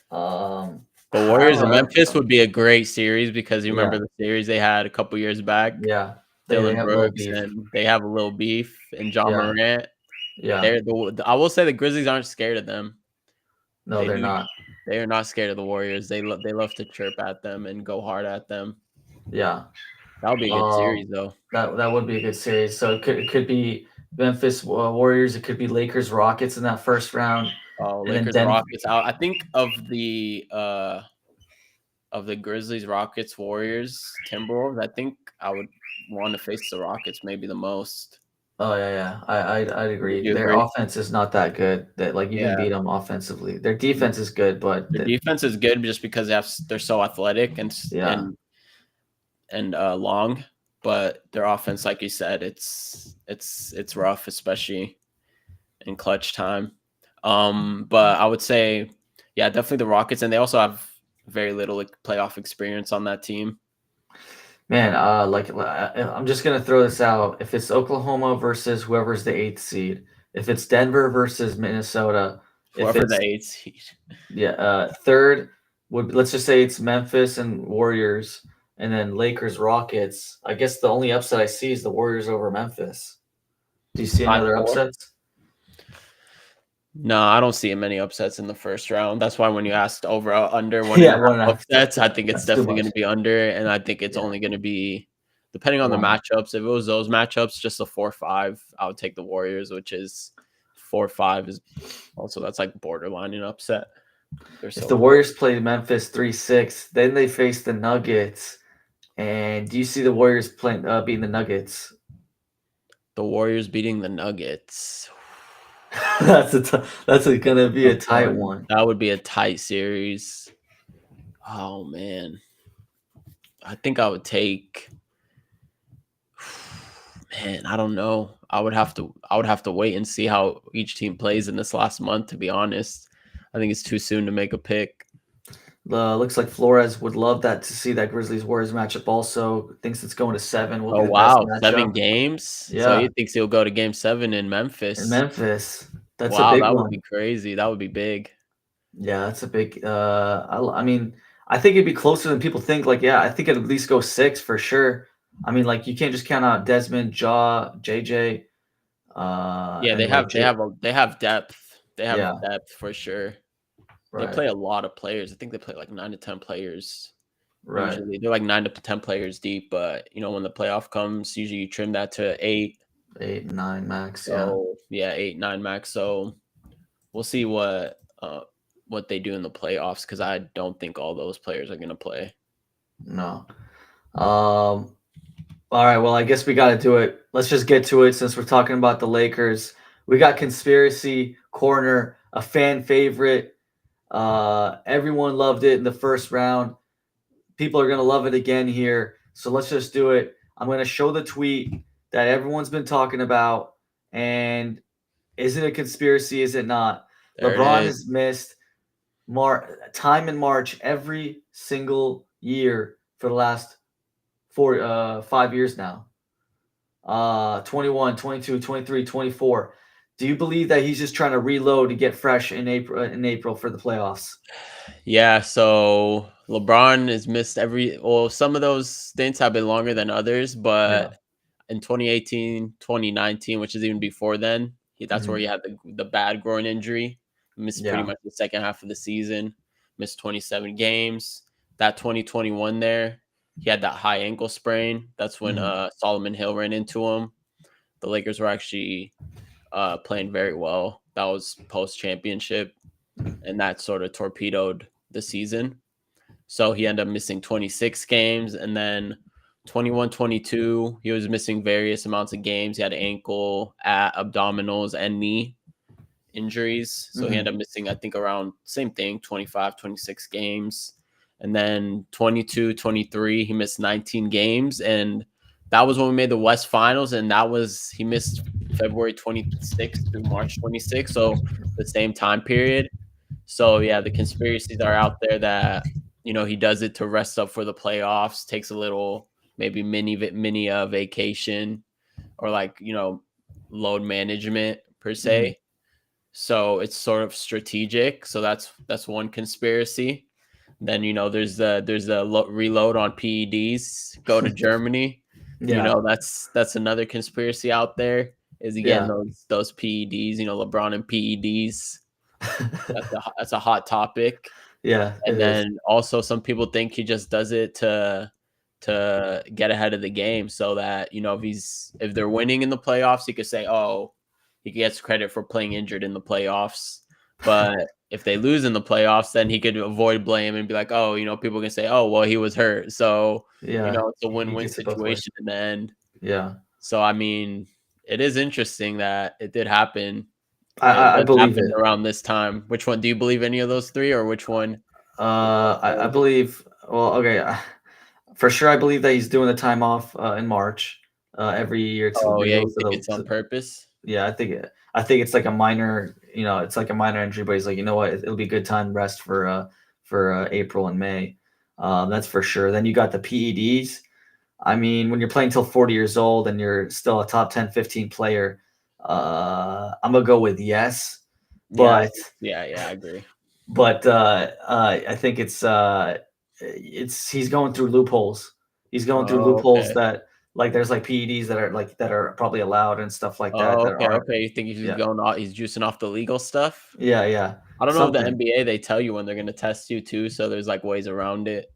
Speaker 2: The
Speaker 1: I don't
Speaker 2: Warriors and
Speaker 1: know.
Speaker 2: Memphis would be a great series because you
Speaker 1: Yeah,
Speaker 2: remember the series they had a couple years back.
Speaker 1: yeah. They
Speaker 2: Dylan
Speaker 1: have a little
Speaker 2: Brooks
Speaker 1: beef.
Speaker 2: and they have a little beef, and John
Speaker 1: Yeah,
Speaker 2: Morant.
Speaker 1: yeah.
Speaker 2: They're I will say the Grizzlies aren't scared of them.
Speaker 1: No,
Speaker 2: They
Speaker 1: they're
Speaker 2: do.
Speaker 1: not.
Speaker 2: They are not scared of the Warriors. They love to chirp at them and go hard at them.
Speaker 1: Yeah.
Speaker 2: That would be a good series, though.
Speaker 1: That would be a good series. So it could be Memphis Warriors. It could be Lakers Rockets in that first round,
Speaker 2: Oh,
Speaker 1: and then
Speaker 2: Lakers
Speaker 1: Denver.
Speaker 2: Rockets out. I think of the Grizzlies, Rockets, Warriors, Timberwolves. I think I would want to face the Rockets maybe the most.
Speaker 1: Oh yeah, yeah. I'd
Speaker 2: Would
Speaker 1: agree.
Speaker 2: you
Speaker 1: Their
Speaker 2: agree?
Speaker 1: offense is not that good. That like you can
Speaker 2: Yeah,
Speaker 1: beat them offensively. Their defense is good, but
Speaker 2: their defense is good just because they're so athletic
Speaker 1: yeah,
Speaker 2: and long. But their offense, like you said, it's rough, especially in clutch time. But I would say, yeah, definitely the Rockets, and they also have very little playoff experience on that team.
Speaker 1: man. I'm just gonna throw this out. If it's Oklahoma versus whoever's the eighth seed, if it's Denver versus Minnesota, if
Speaker 2: Whoever the
Speaker 1: it's
Speaker 2: 8th seed.
Speaker 1: yeah, third would let's just say it's Memphis and Warriors, and then Lakers Rockets. I guess the only upset I see is the Warriors over Memphis. Do you see any other
Speaker 2: 5-4.
Speaker 1: upsets?
Speaker 2: No, I don't see many upsets in the first round. That's why when you asked over under one and
Speaker 1: Yeah,
Speaker 2: a
Speaker 1: one and a
Speaker 2: half
Speaker 1: half.
Speaker 2: upsets, I think it's
Speaker 1: That's too
Speaker 2: definitely going
Speaker 1: much.
Speaker 2: to be under, and I think it's
Speaker 1: Yeah,
Speaker 2: only going to be depending on the
Speaker 1: one.
Speaker 2: matchups. If it was those matchups, just a 4-5, I would take the Warriors, which is 4-5 is also that's like borderline an upset. They're
Speaker 1: If
Speaker 2: so
Speaker 1: the
Speaker 2: close.
Speaker 1: Warriors play Memphis 3-6, then they face the Nuggets. And do you see the Warriors playing beating the Nuggets?
Speaker 2: The Warriors beating the Nuggets.
Speaker 1: That's gonna be a
Speaker 2: Tough
Speaker 1: tight
Speaker 2: one.
Speaker 1: one.
Speaker 2: That would be a tight series. Oh man. I think I would take man, I don't know. I would have to wait and see how each team plays in this last month, to be honest. I think it's too soon to make a pick.
Speaker 1: Looks like Flores would love that to see that Grizzlies Warriors matchup. Also thinks it's going to 7. Will be
Speaker 2: Oh
Speaker 1: the best
Speaker 2: wow,
Speaker 1: matchup.
Speaker 2: 7 games. So
Speaker 1: Yeah,
Speaker 2: he thinks he'll go to game 7 in
Speaker 1: in
Speaker 2: Memphis.
Speaker 1: Memphis. That's a
Speaker 2: Wow,
Speaker 1: big
Speaker 2: that would be
Speaker 1: one.
Speaker 2: crazy. That would be big.
Speaker 1: Yeah, that's a big. I mean, I think it'd be closer than people think. Like, yeah, I think it'd at least go 6 for sure. I mean, like, you can't just count out Desmond, Jaw, JJ,
Speaker 2: Yeah,
Speaker 1: and like
Speaker 2: they have depth. They have
Speaker 1: yeah,
Speaker 2: depth for sure. They
Speaker 1: right,
Speaker 2: play a lot of players. I think they play like 9 to 10 players.
Speaker 1: Right.
Speaker 2: Usually they're like 9 to 10 players deep, but when the playoff comes, usually you trim that to 8.
Speaker 1: 8, 9 max. Yeah.
Speaker 2: So yeah, 8, 9 max. So we'll see what they do in the playoffs because I don't think all those players are gonna play.
Speaker 1: No. All right. Well, I guess we got to do it. Let's just get to it since we're talking about the Lakers. We got conspiracy corner, a fan favorite. Everyone loved it in the first round. People are gonna love it again here. So let's just do it. I'm gonna show the tweet that everyone's been talking about, and is it a conspiracy? Is it not?
Speaker 2: There it
Speaker 1: LeBron
Speaker 2: is.
Speaker 1: has missed time in March every single year for the last 5 years now. 21, 22, 23, 24. Do you believe that he's just trying to reload to get fresh in April for the playoffs?
Speaker 2: Yeah, so LeBron has missed some of those stints have been longer than others,
Speaker 1: Yeah.
Speaker 2: but in 2018, 2019, which is even before then, that's where he
Speaker 1: Mhm.
Speaker 2: had the bad groin injury. Missed pretty
Speaker 1: Yeah.
Speaker 2: much the second half of the season, missed 27 games. That 2021 there, he had that high ankle sprain. That's when
Speaker 1: Mhm.
Speaker 2: Solomon Hill ran into him. The Lakers were actually playing very well. That was post championship, and that sort of torpedoed the season. So he ended up missing 26 games, and then 21, 22, he was missing various amounts of games. He had ankle, abdominals, and knee injuries. So he ended
Speaker 1: Mhm.
Speaker 2: up missing, I think, around same thing, 25, 26 games. And then 22, 23, he missed 19 games. And that was when we made the West Finals. And he missed February 26th through March 26th. So the same time period. So yeah, the conspiracies are out there that he does it to rest up for the playoffs, takes a little maybe mini vacation, or like load management per
Speaker 1: Mhm.
Speaker 2: se. So it's sort of strategic. So that's one conspiracy. Then there's the reload on PEDs. Go to Germany.
Speaker 1: Yeah.
Speaker 2: That's another conspiracy out there. Is again
Speaker 1: Yeah.
Speaker 2: those PEDs. LeBron and PEDs. That's a hot topic.
Speaker 1: Yeah, it
Speaker 2: And
Speaker 1: is.
Speaker 2: then also some people think he just does it to get ahead of the game so that, if they're winning in the playoffs, he could say, "Oh, he gets credit for playing injured in the playoffs." But if they lose in the playoffs, then he could avoid blame and be like, "Oh, people can say, "Oh, well, he was hurt." So,
Speaker 1: Yeah.
Speaker 2: it's a
Speaker 1: He
Speaker 2: win-win
Speaker 1: gets it both ways.
Speaker 2: situation in the end.
Speaker 1: Yeah.
Speaker 2: So, I mean, it is interesting that it did happen.
Speaker 1: I
Speaker 2: It
Speaker 1: I I
Speaker 2: does
Speaker 1: believe
Speaker 2: happen
Speaker 1: it.
Speaker 2: around this time. Which one do you believe any of those three, or which one?
Speaker 1: I believe. Well, okay. For sure, I believe that he's doing the time off in March every year to
Speaker 2: Oh, yeah, you
Speaker 1: reload to
Speaker 2: think
Speaker 1: the.
Speaker 2: it's on purpose?
Speaker 1: Yeah, I think it's like a minor. It's like a minor injury, but he's like, you know what? It'll be a good time rest for April and May. That's for sure. Then you got the PEDs. I mean, when you're playing till 40 years old and you're still a top 10, 15 player, I'm gonna go with yes.
Speaker 2: Yeah,
Speaker 1: But
Speaker 2: yeah, I agree.
Speaker 1: I think it's he's going through loopholes. He's going through
Speaker 2: Oh,
Speaker 1: loopholes
Speaker 2: okay.
Speaker 1: that like there's like PEDs that are probably allowed and stuff like that
Speaker 2: Oh,
Speaker 1: that
Speaker 2: okay,
Speaker 1: aren't.
Speaker 2: okay. You think
Speaker 1: Yeah,
Speaker 2: he's juicing off the legal stuff?
Speaker 1: yeah, yeah.
Speaker 2: I don't know if the
Speaker 1: Something.
Speaker 2: NBA, they tell you when they're gonna test you too, so there's like ways around it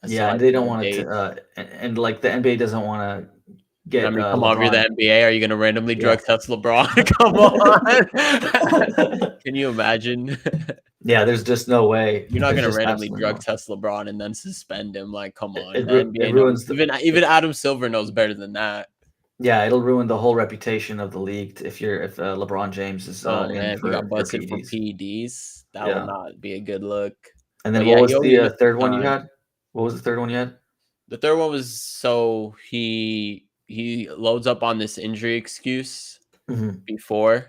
Speaker 2: as to
Speaker 1: Yeah, and
Speaker 2: like
Speaker 1: they don't
Speaker 2: the
Speaker 1: want it to.
Speaker 2: dates.
Speaker 1: And like the NBA doesn't want to
Speaker 2: And I
Speaker 1: get
Speaker 2: mean, come on, if you're the
Speaker 1: LeBron.
Speaker 2: NBA, are you gonna randomly
Speaker 1: Yeah.
Speaker 2: drug test LeBron? Come on. Can you imagine?
Speaker 1: Yeah, there's just no way.
Speaker 2: You're not
Speaker 1: There's
Speaker 2: gonna
Speaker 1: just
Speaker 2: randomly
Speaker 1: absolutely no
Speaker 2: drug
Speaker 1: way.
Speaker 2: test LeBron and then suspend him. Like, come
Speaker 1: It,
Speaker 2: on.
Speaker 1: it,
Speaker 2: The
Speaker 1: ru- it
Speaker 2: NBA knows.
Speaker 1: ruins the.
Speaker 2: Even Adam Silver knows better than that.
Speaker 1: Yeah, it'll ruin the whole reputation of the league if LeBron James is
Speaker 2: Oh
Speaker 1: in
Speaker 2: man, if he got
Speaker 1: for
Speaker 2: busted for
Speaker 1: PEDs.
Speaker 2: PEDs, that would
Speaker 1: Yeah.
Speaker 2: not be a good look.
Speaker 1: And then
Speaker 2: But
Speaker 1: what
Speaker 2: yeah, he
Speaker 1: was
Speaker 2: always
Speaker 1: the
Speaker 2: missed
Speaker 1: third one you
Speaker 2: time.
Speaker 1: had? What was the third one you had?
Speaker 2: The third one was so he loads up on this injury excuse
Speaker 1: Mhm.
Speaker 2: before,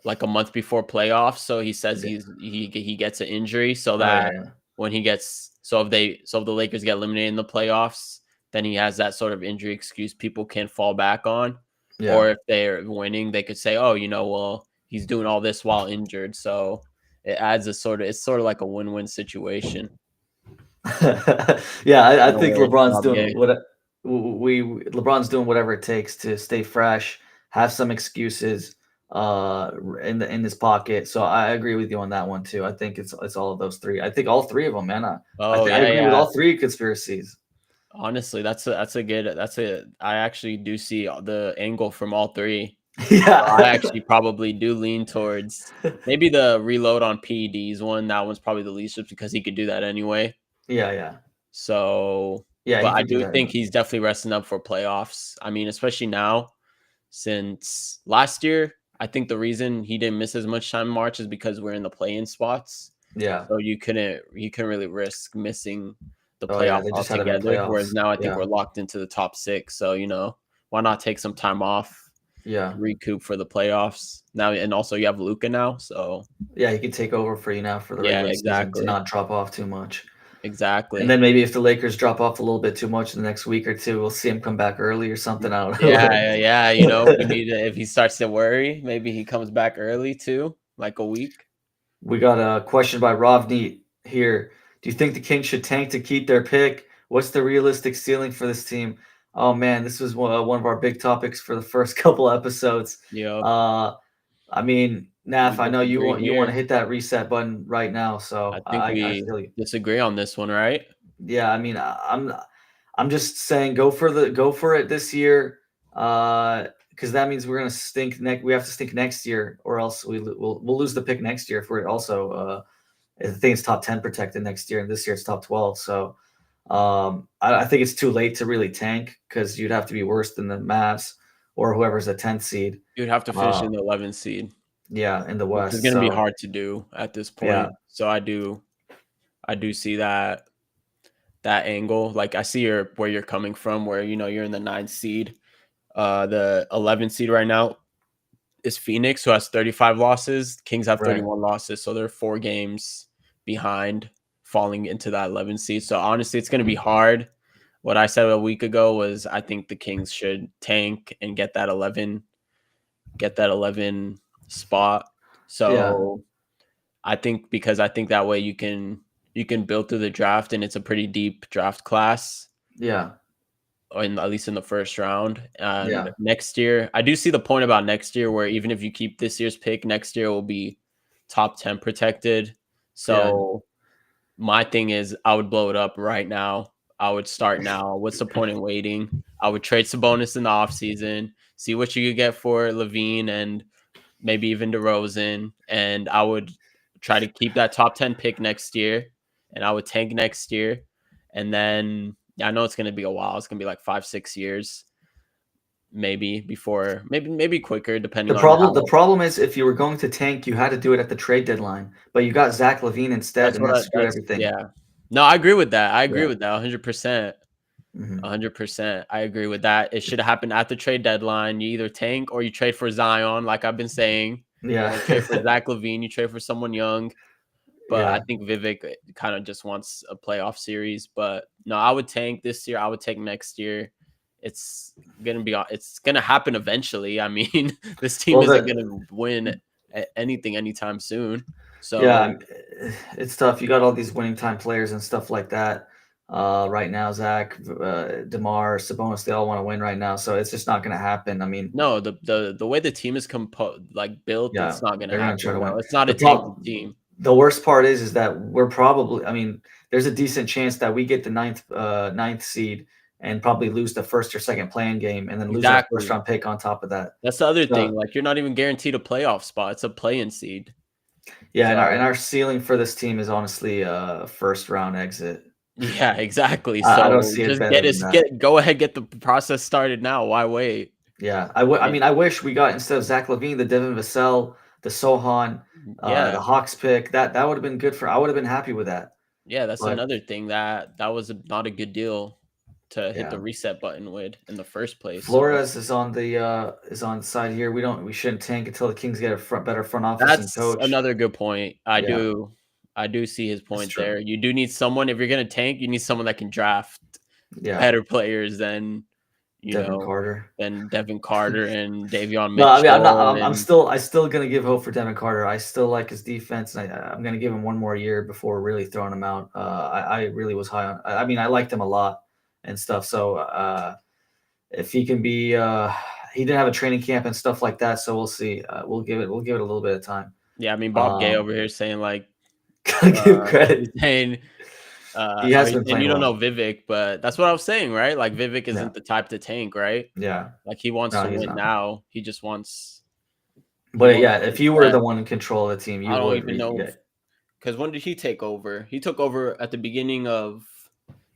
Speaker 2: like a month before playoffs. So he says
Speaker 1: Yeah.
Speaker 2: he gets an injury so
Speaker 1: Oh yeah,
Speaker 2: that
Speaker 1: yeah.
Speaker 2: when he gets if the Lakers get eliminated in the playoffs, then he has that sort of injury excuse people can fall back on.
Speaker 1: Yeah.
Speaker 2: Or if they're winning, they could say, "Oh, well, he's doing all this while injured." So it adds it's sort of like a win-win situation
Speaker 1: Yeah, I
Speaker 2: in a
Speaker 1: think
Speaker 2: way.
Speaker 1: LeBron's
Speaker 2: Rob
Speaker 1: doing
Speaker 2: Gay.
Speaker 1: LeBron's doing whatever it takes to stay fresh, have some excuses, in this pocket. So I agree with you on that one too. I think it's all of those three. I think all three of them, man.
Speaker 2: Oh
Speaker 1: I
Speaker 2: yeah,
Speaker 1: agree with
Speaker 2: yeah.
Speaker 1: all three conspiracies.
Speaker 2: Honestly, I actually do see the angle from all three. I
Speaker 1: Yeah.
Speaker 2: actually probably do lean towards maybe the reload on PEDs one. That one's probably the least just because he could do that anyway.
Speaker 1: Yeah, yeah.
Speaker 2: So,
Speaker 1: Yeah, he
Speaker 2: but I
Speaker 1: could do
Speaker 2: do
Speaker 1: that
Speaker 2: think
Speaker 1: anyway.
Speaker 2: he's definitely resting up for playoffs. I mean, especially now since last year, I think the reason he didn't miss as much time in March is because we're in the play-in spots.
Speaker 1: Yeah.
Speaker 2: So you couldn't really risk missing the
Speaker 1: Oh yeah,
Speaker 2: playoffs
Speaker 1: they just had him in
Speaker 2: altogether. Whereas
Speaker 1: playoffs.
Speaker 2: now I think
Speaker 1: Yeah.
Speaker 2: we're locked into the top six. So, why not take some time off,
Speaker 1: Yeah.
Speaker 2: recoup for the playoffs now? And also you have Luca now. So
Speaker 1: Yeah, he could take over for you now for the
Speaker 2: yeah,
Speaker 1: regular season to
Speaker 2: exactly.
Speaker 1: not drop off too much. And
Speaker 2: Exactly.
Speaker 1: then maybe if the Lakers drop off a little bit too much in the next week or two, we'll see him come back early or something. I don't
Speaker 2: Yeah,
Speaker 1: know.
Speaker 2: yeah, yeah. If he starts to worry, maybe he comes back early too, like a week.
Speaker 1: We got a question by Rovneet here. Do you think the Kings should tank to keep their pick? What's the realistic ceiling for this team? Oh man, this was one of our big topics for the first couple episodes.
Speaker 2: Yep.
Speaker 1: Uh, I mean,
Speaker 2: We
Speaker 1: Naf, I know
Speaker 2: disagree
Speaker 1: you want to
Speaker 2: here.
Speaker 1: hit that reset button right now,
Speaker 2: I
Speaker 1: so
Speaker 2: think
Speaker 1: I
Speaker 2: we
Speaker 1: feel you.
Speaker 2: disagree on this one, right?
Speaker 1: Yeah, I mean, I'm just saying go for it this year, because that means we're gonna stink next. We have to stink next year, or else we'll lose the pick next year if we're also. I think it's top 10 protected next year, and this year it's top 12. So I think it's too late to really tank because you'd have to be worse than the Mavs or whoever's a 10th seed.
Speaker 2: You'd have to finish
Speaker 1: Uh,
Speaker 2: in the 11th seed,
Speaker 1: yeah, in the
Speaker 2: which is
Speaker 1: West.
Speaker 2: going to be
Speaker 1: So
Speaker 2: hard to do at this
Speaker 1: yeah,
Speaker 2: point. So I do see that angle. Like I see where you're coming from, where you're in the 9th seed. The 11th seed right now is Phoenix, who has 35 losses. Kings have
Speaker 1: right.
Speaker 2: 31 losses, so they're 4 games behind, falling into that 11th seed. So honestly, it's going to be hard. What I said a week ago was I think the Kings should tank and get that 11 spot.
Speaker 1: Yeah,
Speaker 2: So I think that way you can build through the draft, and it's a pretty deep draft class,
Speaker 1: yeah,
Speaker 2: or at least in the first round. And
Speaker 1: yeah,
Speaker 2: next year, I do see the point about next year, where even if you keep this year's pick, next year will be top 10 protected.
Speaker 1: yeah,
Speaker 2: So my thing is, I would blow it up right now. I would start now. What's the point in waiting? I would trade Sabonis in the offseason, see what you could get for Levine and maybe even DeRozan, and I would try to keep that top 10 pick next year, and I would tank next year, and then I know it's going to be a while. It's going to be like 5-6 years, maybe before, maybe quicker, depending on
Speaker 1: The
Speaker 2: how.
Speaker 1: problem is if you were going to tank, you had to do it at the trade deadline, but you got Zach Levine instead,
Speaker 2: That's
Speaker 1: and
Speaker 2: what
Speaker 1: that screwed
Speaker 2: that's
Speaker 1: everything.
Speaker 2: yeah. No, I agree with that. I agree
Speaker 1: Yeah.
Speaker 2: with that 100%.
Speaker 1: Hmm.
Speaker 2: 100%. I agree with that. It should have happened at the trade deadline. You either tank or you trade for Zion, like I've been saying. You
Speaker 1: Yeah.
Speaker 2: don't trade for Zach Levine. You trade for someone young. But I
Speaker 1: Yeah.
Speaker 2: think Vivek kind of just wants a playoff series. But no, I would tank this year. I would take next year. It's gonna happen eventually. I mean, this team
Speaker 1: Well,
Speaker 2: isn't gonna win anything anytime soon.
Speaker 1: yeah,
Speaker 2: So
Speaker 1: it's tough. You got all these winning time players and stuff like that. Right now, Zach, DeMar, Sabonis, they all want to win right now, so it's just not going to happen. I mean,
Speaker 2: no, the way the team is built,
Speaker 1: yeah,
Speaker 2: it's not gonna
Speaker 1: they're going to try
Speaker 2: happen.
Speaker 1: to
Speaker 2: No,
Speaker 1: win.
Speaker 2: it's not a
Speaker 1: The
Speaker 2: tanking
Speaker 1: problem,
Speaker 2: team.
Speaker 1: the worst part is that we're probably. I mean, there's a decent chance that we get the ninth seed and probably lose the first or second playing game, and then lose our first
Speaker 2: Exactly.
Speaker 1: round pick on top of that.
Speaker 2: That's the other
Speaker 1: So
Speaker 2: thing. Like you're not even guaranteed a playoff spot. It's a play-in seed.
Speaker 1: yeah, and
Speaker 2: So
Speaker 1: our ceiling for this team is honestly first round exit.
Speaker 2: yeah, exactly.
Speaker 1: I don't
Speaker 2: So
Speaker 1: see it
Speaker 2: just
Speaker 1: better than that.
Speaker 2: go ahead, get the process started now. Why wait?
Speaker 1: Yeah, I
Speaker 2: Eh,
Speaker 1: mean, I wish we got instead of Zach Levine, the Devin Vassell, the Sohan, the
Speaker 2: Yeah,
Speaker 1: Hawks pick. That would have been good for. I would have been happy with that.
Speaker 2: yeah. That's
Speaker 1: But
Speaker 2: another thing that was not a good deal to hit
Speaker 1: yeah,
Speaker 2: the reset button with in the first place. So
Speaker 1: Flores is on the side here. We shouldn't tank until the Kings get a better front office and
Speaker 2: that's
Speaker 1: coach.
Speaker 2: another good point. I
Speaker 1: Yeah,
Speaker 2: do, I do see his
Speaker 1: that's
Speaker 2: point
Speaker 1: true.
Speaker 2: there. You do need someone if you're gonna tank. You need someone that can draft
Speaker 1: Yeah,
Speaker 2: better players than you
Speaker 1: Devin
Speaker 2: know
Speaker 1: Carter.
Speaker 2: than Devin Carter and Davion
Speaker 1: No, I mean, I'm not.
Speaker 2: Mitchell and
Speaker 1: I still gonna give hope for Devin Carter. I still like his defense, and I'm gonna give him one more year before really throwing him out. I really was high on. I mean, I liked him a lot and stuff. So if he can be, he didn't have a training camp and stuff like that. So we'll see. We'll give it a little bit of time.
Speaker 2: Yeah, I mean Bob Gay over here saying like
Speaker 1: Gotta give
Speaker 2: he's
Speaker 1: credit.
Speaker 2: saying
Speaker 1: He has been
Speaker 2: and
Speaker 1: playing
Speaker 2: you don't know
Speaker 1: well.
Speaker 2: Vivek, but that's what I was saying, right? Like Vivek
Speaker 1: Yeah,
Speaker 2: isn't the type to tank, right?
Speaker 1: yeah.
Speaker 2: Like he wants
Speaker 1: No,
Speaker 2: to
Speaker 1: he's
Speaker 2: win
Speaker 1: not.
Speaker 2: now. He just wants
Speaker 1: But yeah,
Speaker 2: to
Speaker 1: if
Speaker 2: be
Speaker 1: you
Speaker 2: the
Speaker 1: were the
Speaker 2: best.
Speaker 1: one in control of the team, you
Speaker 2: I don't
Speaker 1: would.
Speaker 2: even know
Speaker 1: Yeah,
Speaker 2: because when did he take over? He took over at the beginning of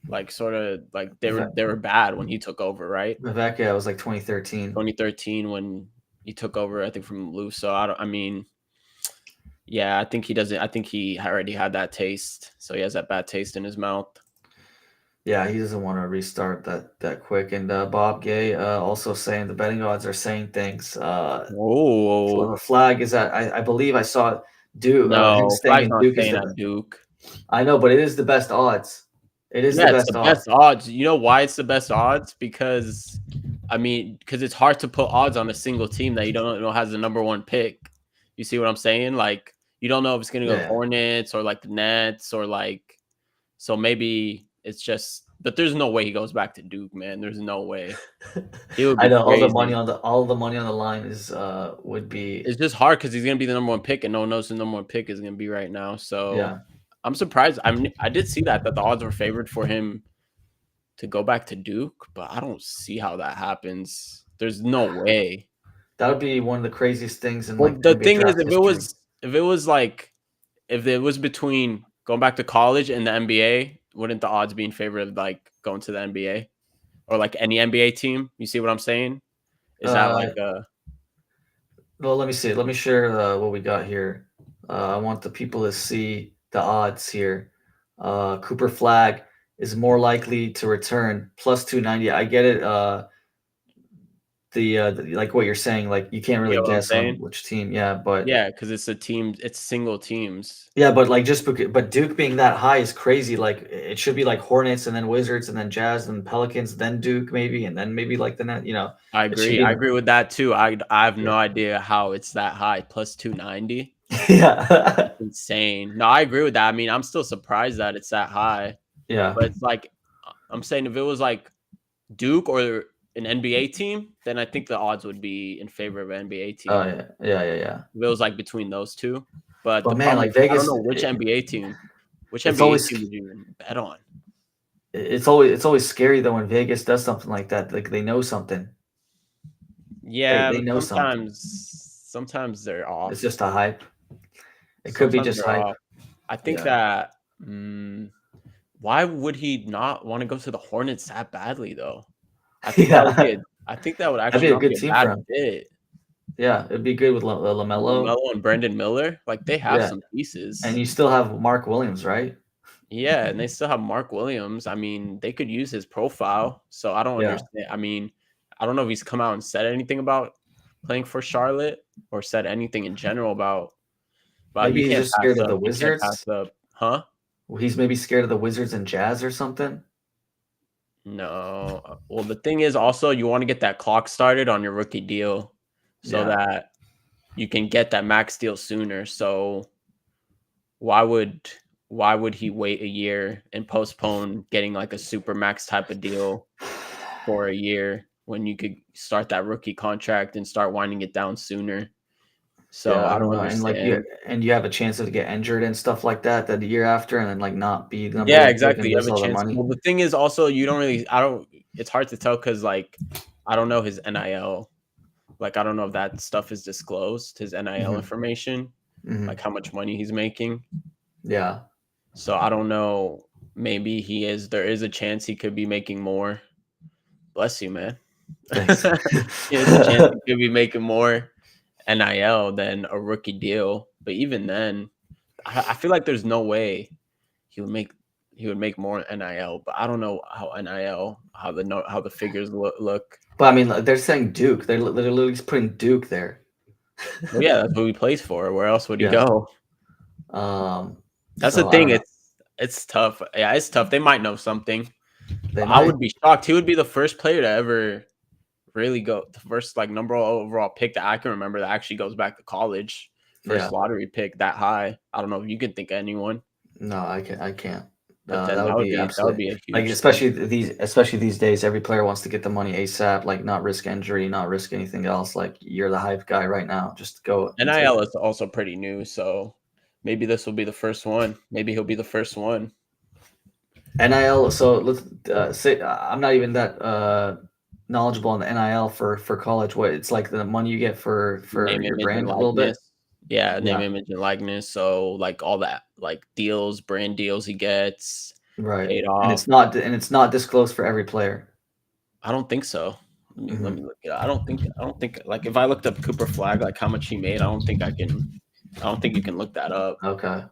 Speaker 2: like sort of like they were bad when he took over, right?
Speaker 1: Vivek, yeah, it was like 2013.
Speaker 2: 2013 when he took over, I think from Lou. So I mean, yeah, I think he doesn't. I think he already had that taste, so he has that bad taste in his mouth.
Speaker 1: Yeah, he doesn't want to restart that quick. And Bob Gay also saying the betting odds are saying things.
Speaker 2: Oh
Speaker 1: Flag is at I believe I saw Duke him
Speaker 2: no,
Speaker 1: staying
Speaker 2: Flagg's
Speaker 1: in
Speaker 2: not
Speaker 1: Duke is
Speaker 2: staying
Speaker 1: the
Speaker 2: at Duke.
Speaker 1: I know, but it is the best odds. It is the
Speaker 2: Yeah, it's
Speaker 1: best
Speaker 2: the
Speaker 1: odds.
Speaker 2: best odds. You know why it's the best odds? Because I mean, because it's hard to put odds on a single team that you don't know has the number one pick. You see what I'm saying? Like you don't know if it's gonna go
Speaker 1: Yeah,
Speaker 2: Hornets or like the Nets or like so maybe it's just but there's no way he goes back to Duke, man. There's no way. He would
Speaker 1: I
Speaker 2: be
Speaker 1: know
Speaker 2: crazy.
Speaker 1: all the money on the line is would be
Speaker 2: It's just hard because he's gonna be the number one pick and no one knows who the number one pick is gonna be right now. So
Speaker 1: yeah.
Speaker 2: I'm surprised. I did see that the odds were favored for him to go back to Duke, but I don't see how that happens. There's no way.
Speaker 1: That would be one of the craziest things in
Speaker 2: Well,
Speaker 1: like
Speaker 2: the
Speaker 1: NBA
Speaker 2: thing is,
Speaker 1: draft history.
Speaker 2: if it was like if it was between going back to college and the NBA, wouldn't the odds be in favor of like going to the NBA or like any NBA team? You see what I'm saying? Is that
Speaker 1: Uh,
Speaker 2: like a
Speaker 1: well, let me see. Let me share what we got here. I want the people to see the odds here. Cooper Flagg is more likely to return plus 290. I get it. Like what you're saying, like you can't
Speaker 2: you
Speaker 1: really
Speaker 2: get what I'm
Speaker 1: guess on
Speaker 2: saying?
Speaker 1: which team. Yeah, but
Speaker 2: Yeah, because it's a team. It's single teams.
Speaker 1: yeah, but like but Duke being that high is crazy. Like it should be like Hornets and then Wizards and then Jazz and Pelicans, then Duke maybe, and then maybe like the net.
Speaker 2: I
Speaker 1: It should
Speaker 2: agree.
Speaker 1: be
Speaker 2: I agree with that too. I have
Speaker 1: yeah,
Speaker 2: no idea how it's that high. Plus 290.
Speaker 1: yeah,
Speaker 2: That's insane. No, I agree with that. I mean, I'm still surprised that it's that high.
Speaker 1: yeah.
Speaker 2: But it's like I'm saying if it was like Duke or an NBA team, then I think the odds would be in favor of an NBA
Speaker 1: Oh
Speaker 2: team.
Speaker 1: yeah, yeah, yeah, yeah.
Speaker 2: If it was like between those two. But
Speaker 1: But
Speaker 2: the
Speaker 1: man,
Speaker 2: problem
Speaker 1: like
Speaker 2: is I don't
Speaker 1: Vegas,
Speaker 2: know which
Speaker 1: it's
Speaker 2: NBA
Speaker 1: always
Speaker 2: team would you even bet on.
Speaker 1: it's always scary though when Vegas does something like that. Like they know something.
Speaker 2: Yeah,
Speaker 1: They
Speaker 2: but
Speaker 1: know something.
Speaker 2: sometimes they're
Speaker 1: It's
Speaker 2: off.
Speaker 1: just a hype. It could be
Speaker 2: Sometimes
Speaker 1: just
Speaker 2: they're
Speaker 1: hype.
Speaker 2: off. I think
Speaker 1: Yeah.
Speaker 2: that why would he not want to go to the Hornets that badly though?
Speaker 1: Yeah.
Speaker 2: I think that would
Speaker 1: That'd
Speaker 2: actually
Speaker 1: be a
Speaker 2: not be
Speaker 1: good
Speaker 2: a
Speaker 1: team for
Speaker 2: bad
Speaker 1: him.
Speaker 2: fit.
Speaker 1: Yeah, it'd be good with LaMelo.
Speaker 2: LaMelo and Brendan Miller, like they have
Speaker 1: Yeah,
Speaker 2: some
Speaker 1: and
Speaker 2: pieces.
Speaker 1: you still have Mark Williams, right?
Speaker 2: Yeah, and they still have Mark Williams. I mean, they could use his profile. So I don't
Speaker 1: Yeah.
Speaker 2: understand. I mean, I don't know if he's come out and said anything about playing for Charlotte or said anything in general about but
Speaker 1: Maybe he's just scared of the
Speaker 2: you can't pass
Speaker 1: Wizards.
Speaker 2: up, huh?
Speaker 1: He's maybe scared of the Wizards and Jazz or something.
Speaker 2: No. Well, the thing is also you want to get that clock started on your rookie deal so
Speaker 1: Yeah.
Speaker 2: that you can get that max deal sooner. So why would he wait a year and postpone getting like a super max type of deal for a year when you could start that rookie contract and start winding it down sooner? So
Speaker 1: Yeah, I
Speaker 2: I
Speaker 1: don't
Speaker 2: don't
Speaker 1: know. And like
Speaker 2: understand.
Speaker 1: you have a chance to get injured and stuff like that the year after and then like not be the number
Speaker 2: Yeah,
Speaker 1: one pick and
Speaker 2: exactly. You have
Speaker 1: lose
Speaker 2: a
Speaker 1: all the
Speaker 2: chance.
Speaker 1: money.
Speaker 2: Well, the thing is also you don't really I don't it's hard to tell because like I don't know his NIL. Like I don't know if that stuff is disclosed, his NIL
Speaker 1: Hmm.
Speaker 2: information,
Speaker 1: Hmm.
Speaker 2: like how much money he's making.
Speaker 1: Yeah.
Speaker 2: So I don't know. Maybe there is a chance he could be making more. Bless you, man.
Speaker 1: Thanks.
Speaker 2: There's a chance he could be making more NIL than a rookie deal. But even then, I feel like there's no way he would make more NIL. But I don't know how NIL how the figures look.
Speaker 1: But I mean, like, they're saying Duke. They're literally just putting Duke there.
Speaker 2: Well, yeah, that's what he plays for. Where else would he
Speaker 1: Yeah.
Speaker 2: go? That's the
Speaker 1: So I
Speaker 2: thing.
Speaker 1: don't know.
Speaker 2: It's tough. Yeah, it's tough. They might know something.
Speaker 1: They
Speaker 2: But I
Speaker 1: might.
Speaker 2: would be shocked. He would be the first player to ever really go the first like number overall pick that I can remember that actually goes back to college.
Speaker 1: Yeah.
Speaker 2: First lottery pick that high. I don't know if you can think of anyone.
Speaker 1: No, I can't.
Speaker 2: But then
Speaker 1: That would be
Speaker 2: that would
Speaker 1: absolutely
Speaker 2: be a
Speaker 1: like
Speaker 2: huge thing.
Speaker 1: especially these days, every player wants to get the money ASAP, like not risk injury, not risk anything else. Like you're the hype guy right now. Just go and take
Speaker 2: NIL
Speaker 1: it.
Speaker 2: is also pretty new, so maybe this will be the first one. Maybe he'll be the first one.
Speaker 1: NIL. So let's say I'm not even that knowledgeable on the NIL for college. What it's like the money you get for
Speaker 2: Name,
Speaker 1: your
Speaker 2: image, and
Speaker 1: brand a little bit.
Speaker 2: likeness. Yeah, name,
Speaker 1: Yeah,
Speaker 2: image, and likeness. So like all that, like deals, brand deals he gets
Speaker 1: right.
Speaker 2: paid
Speaker 1: And
Speaker 2: off.
Speaker 1: it's not disclosed for every player.
Speaker 2: I don't think so. Let me
Speaker 1: Hmm.
Speaker 2: look it up. I don't think like if I looked up Cooper Flag, like how much he made, I don't think you can look that up.
Speaker 1: Okay.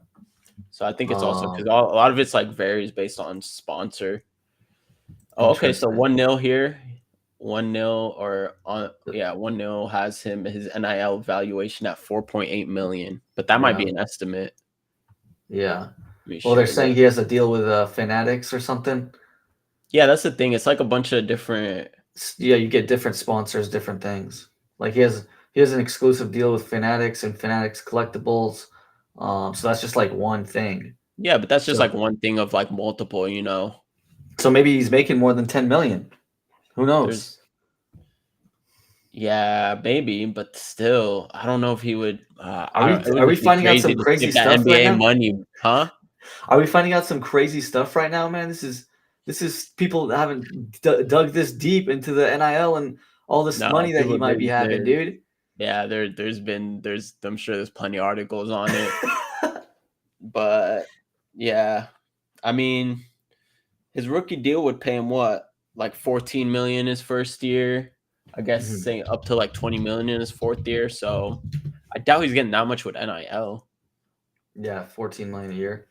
Speaker 2: So I think it's also because
Speaker 1: Um,
Speaker 2: a lot of it's like varies based on sponsor. Oh, okay. So
Speaker 1: Interesting.
Speaker 2: 1-0 here. 1-0 or on yeah, 1-0 has him his NIL valuation at 4.8 million. But that might
Speaker 1: Yeah.
Speaker 2: be an estimate.
Speaker 1: Yeah.
Speaker 2: Let me
Speaker 1: Well, they're
Speaker 2: sure
Speaker 1: saying
Speaker 2: look.
Speaker 1: he has a deal with Fanatics or something.
Speaker 2: Yeah, that's the thing. It's like a bunch of different.
Speaker 1: Yeah, you get different sponsors, different things. Like he has an exclusive deal with Fanatics and Fanatics Collectibles. So that's just like one thing.
Speaker 2: Yeah, but that's just like
Speaker 1: So
Speaker 2: one thing of like multiple, you know.
Speaker 1: so maybe he's making more than 10 million. Who knows?
Speaker 2: There's yeah, maybe, but still, I don't know if he would. I don't. It would
Speaker 1: Are we
Speaker 2: just be
Speaker 1: finding out
Speaker 2: crazy
Speaker 1: some
Speaker 2: to
Speaker 1: crazy
Speaker 2: skip that
Speaker 1: stuff right
Speaker 2: NBA
Speaker 1: now?
Speaker 2: money, huh?
Speaker 1: Are we finding out some crazy stuff right now, man? This is people that haven't dug this deep into the NIL and all this
Speaker 2: No,
Speaker 1: money that
Speaker 2: people
Speaker 1: he might be having,
Speaker 2: there.
Speaker 1: dude.
Speaker 2: Yeah, there's I'm sure there's plenty of articles on it, but yeah, I mean, his rookie deal would pay him what, like 14 million his first year. I guess
Speaker 1: Mhm.
Speaker 2: saying up to like 20 million in his fourth year. So I doubt he's getting that much with NIL.
Speaker 1: Yeah, 14 million a year.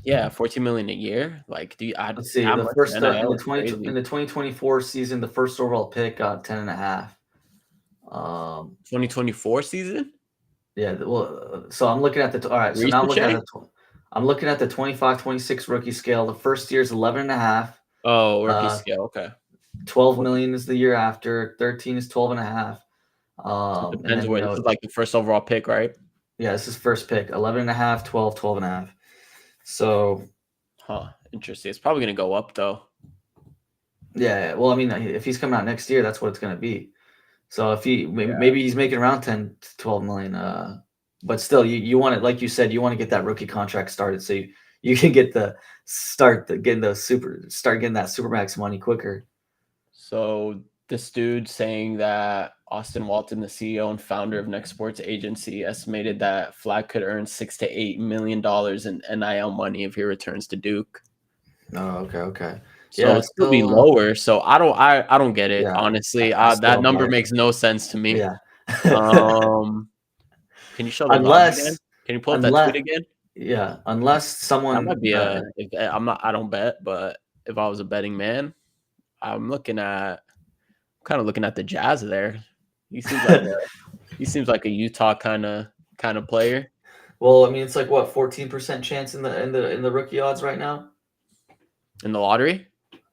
Speaker 2: Yeah, 14 million a year. Like, do you add
Speaker 1: Let's see.
Speaker 2: that
Speaker 1: The
Speaker 2: much
Speaker 1: first
Speaker 2: NIL is
Speaker 1: in
Speaker 2: crazy.
Speaker 1: the 2024 season, the first overall pick got 10 and a half.
Speaker 2: 2024 season?
Speaker 1: Yeah, well, so I'm looking at all right. So now
Speaker 2: Ricochet?
Speaker 1: I'm looking at the 25-26 rookie scale. The first year is 11 and a half.
Speaker 2: Oh, rookie
Speaker 1: Uh,
Speaker 2: scale. Okay.
Speaker 1: 12 million is the year after. 13 is 12 and a half.
Speaker 2: So it
Speaker 1: And
Speaker 2: depends
Speaker 1: then,
Speaker 2: where this is like the first overall pick, right?
Speaker 1: yeah, this is first pick, 11 and a half, 12, 12 and a half. So,
Speaker 2: Huh. Interesting. It's probably gonna go up though.
Speaker 1: yeah, well, I mean, if he's coming out next year, that's what it's going to be. So if
Speaker 2: Yeah.
Speaker 1: maybe he's making around 10 to 12 million, but still you want it, like you said, you want to get that rookie contract started so you can get getting start getting that supermax money quicker.
Speaker 2: So this dude saying that Austin Walton, the CEO and founder of Next Sports Agency, estimated that Flag could earn $6 to $8 million in NIL money if he returns to Duke.
Speaker 1: Oh, okay.
Speaker 2: So
Speaker 1: Yeah,
Speaker 2: it'll
Speaker 1: it's
Speaker 2: still be
Speaker 1: still
Speaker 2: lower. So I don't get it,
Speaker 1: yeah,
Speaker 2: honestly.
Speaker 1: I
Speaker 2: That
Speaker 1: still don't get
Speaker 2: number
Speaker 1: it.
Speaker 2: makes no sense to me.
Speaker 1: Yeah.
Speaker 2: Um, can you show those odds again?
Speaker 1: unless
Speaker 2: Can you pull up that tweet
Speaker 1: unless
Speaker 2: again?
Speaker 1: unless
Speaker 2: That might
Speaker 1: someone
Speaker 2: be if I'm not I don't bet, but if I was a betting man, I'm kind of looking at the Jazz there. He seems like a Utah kind of player
Speaker 1: well, I mean it's like what 14% chance in the rookie odds right now.
Speaker 2: in the lottery.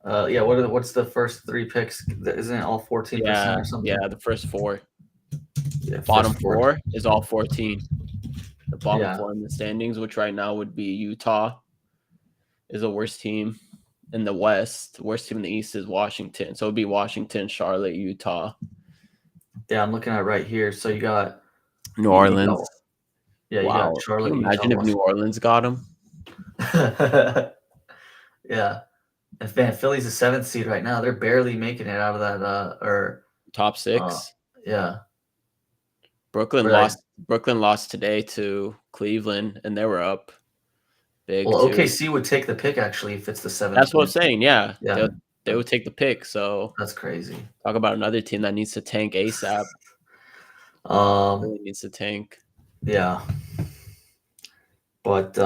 Speaker 1: Yeah, what's the first three picks? Isn't it all 14%
Speaker 2: Yeah,
Speaker 1: or something?
Speaker 2: yeah. The first four,
Speaker 1: Yeah,
Speaker 2: the bottom
Speaker 1: first four.
Speaker 2: four is all 14. The bottom
Speaker 1: Yeah,
Speaker 2: four in the standings, which right now would be Utah, is the worst team in the West. The worst team in the East is Washington. So it'd be Washington, Charlotte, Utah,
Speaker 1: yeah. I'm looking at it right here. So
Speaker 2: New
Speaker 1: you
Speaker 2: Orleans.
Speaker 1: got you got
Speaker 2: Wow, can
Speaker 1: Charlotte,
Speaker 2: you
Speaker 1: Utah,
Speaker 2: imagine if New
Speaker 1: Washington.
Speaker 2: Orleans got him?
Speaker 1: Yeah, and man, Philly's the seventh seed right now. They're barely making it out of that.
Speaker 2: Top
Speaker 1: Uh,
Speaker 2: six.
Speaker 1: yeah,
Speaker 2: Brooklyn
Speaker 1: or like
Speaker 2: lost. Brooklyn lost today to Cleveland, and they were up big
Speaker 1: well,
Speaker 2: too.
Speaker 1: OKC would take the pick actually if it's the seventh
Speaker 2: That's what I'm
Speaker 1: seed.
Speaker 2: saying. Yeah,
Speaker 1: Yeah,
Speaker 2: they would take the pick. So
Speaker 1: that's crazy.
Speaker 2: talk about another team that needs to tank ASAP.
Speaker 1: Um,
Speaker 2: Really needs to tank.
Speaker 1: yeah, but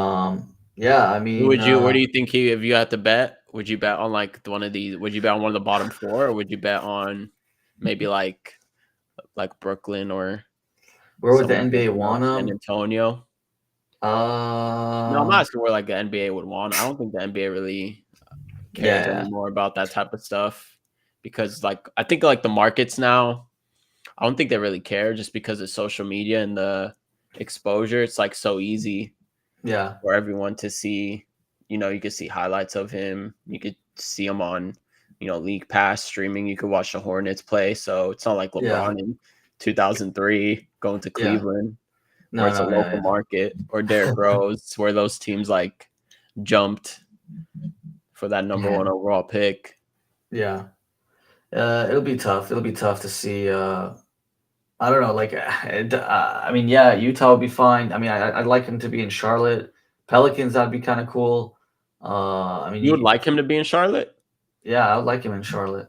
Speaker 1: yeah. I
Speaker 2: Who
Speaker 1: mean,
Speaker 2: would you? Where do you think he? If you had to bet, would you bet on like one of these? Would you bet on one of the bottom four, or would you bet on maybe like Brooklyn or
Speaker 1: where would the
Speaker 2: someone
Speaker 1: NBA want
Speaker 2: San
Speaker 1: them?
Speaker 2: Antonio? No, I'm not
Speaker 1: Um,
Speaker 2: asking where like the NBA would want. I don't think the NBA really cares
Speaker 1: yeah,
Speaker 2: anymore about that type of stuff because like I think like the markets now, I don't think they really care just because of social media and the exposure. It's like so easy
Speaker 1: yeah,
Speaker 2: for everyone to see, you could see highlights of him. You could see him on, League Pass streaming. You could watch the Hornets play. So it's not like
Speaker 1: Yeah.
Speaker 2: LeBron in 2003 going to
Speaker 1: Yeah.
Speaker 2: Cleveland, where
Speaker 1: No,
Speaker 2: it's a
Speaker 1: no,
Speaker 2: local
Speaker 1: yeah,
Speaker 2: market, or Derrick Rose, where those teams like jumped for that number
Speaker 1: yeah.
Speaker 2: one overall pick.
Speaker 1: Yeah. It'll be tough. It'll be tough to see. I don't know. Like, I mean, yeah, Utah would be fine. I mean, I'd like him to be in Charlotte. Pelicans, that'd be kind of cool. I mean,
Speaker 2: You would like him to be in Charlotte?
Speaker 1: yeah, I'd like him in Charlotte.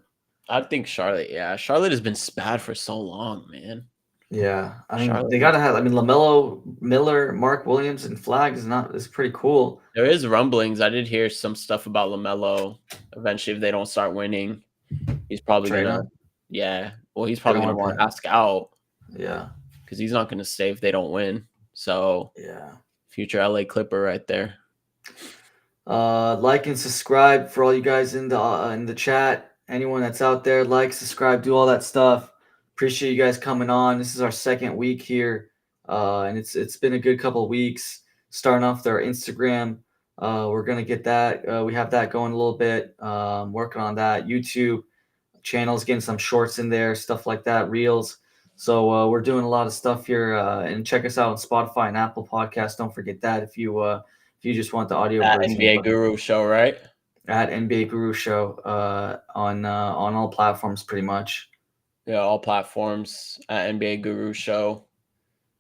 Speaker 2: I think Charlotte. Yeah, Charlotte has been bad for so long, man.
Speaker 1: Yeah, I mean,
Speaker 2: Charlotte
Speaker 1: they
Speaker 2: needs.
Speaker 1: gotta have. I mean, Lamelo, Miller, Mark Williams, and Flag is pretty cool.
Speaker 2: There is rumblings. I did hear some stuff about LaMelo. Eventually, if they don't start winning, he's probably
Speaker 1: Trade
Speaker 2: gonna.
Speaker 1: him.
Speaker 2: Yeah, well, he's
Speaker 1: They
Speaker 2: probably
Speaker 1: don't
Speaker 2: gonna
Speaker 1: want to
Speaker 2: want
Speaker 1: pay.
Speaker 2: to ask out
Speaker 1: Yeah,
Speaker 2: because he's not gonna stay if they don't win. So,
Speaker 1: yeah.
Speaker 2: future LA Clipper right there.
Speaker 1: Like and subscribe for all you guys in the chat. Anyone that's out there, like, subscribe, do all that stuff. Appreciate you guys coming on. This is our second week here, and it's been a good couple of weeks. Starting off their Instagram, we're gonna get that. We have that going a little bit. Working on that. YouTube channels, getting some shorts in there, stuff like that, reels. So we're doing a lot of stuff here, and check us out on Spotify and Apple Podcasts. Don't forget that if you just want the audio
Speaker 2: That
Speaker 1: version.
Speaker 2: NBA Guru show, right?
Speaker 1: At NBA Guru Show on all platforms, pretty much.
Speaker 2: Yeah, all platforms at NBA Guru show.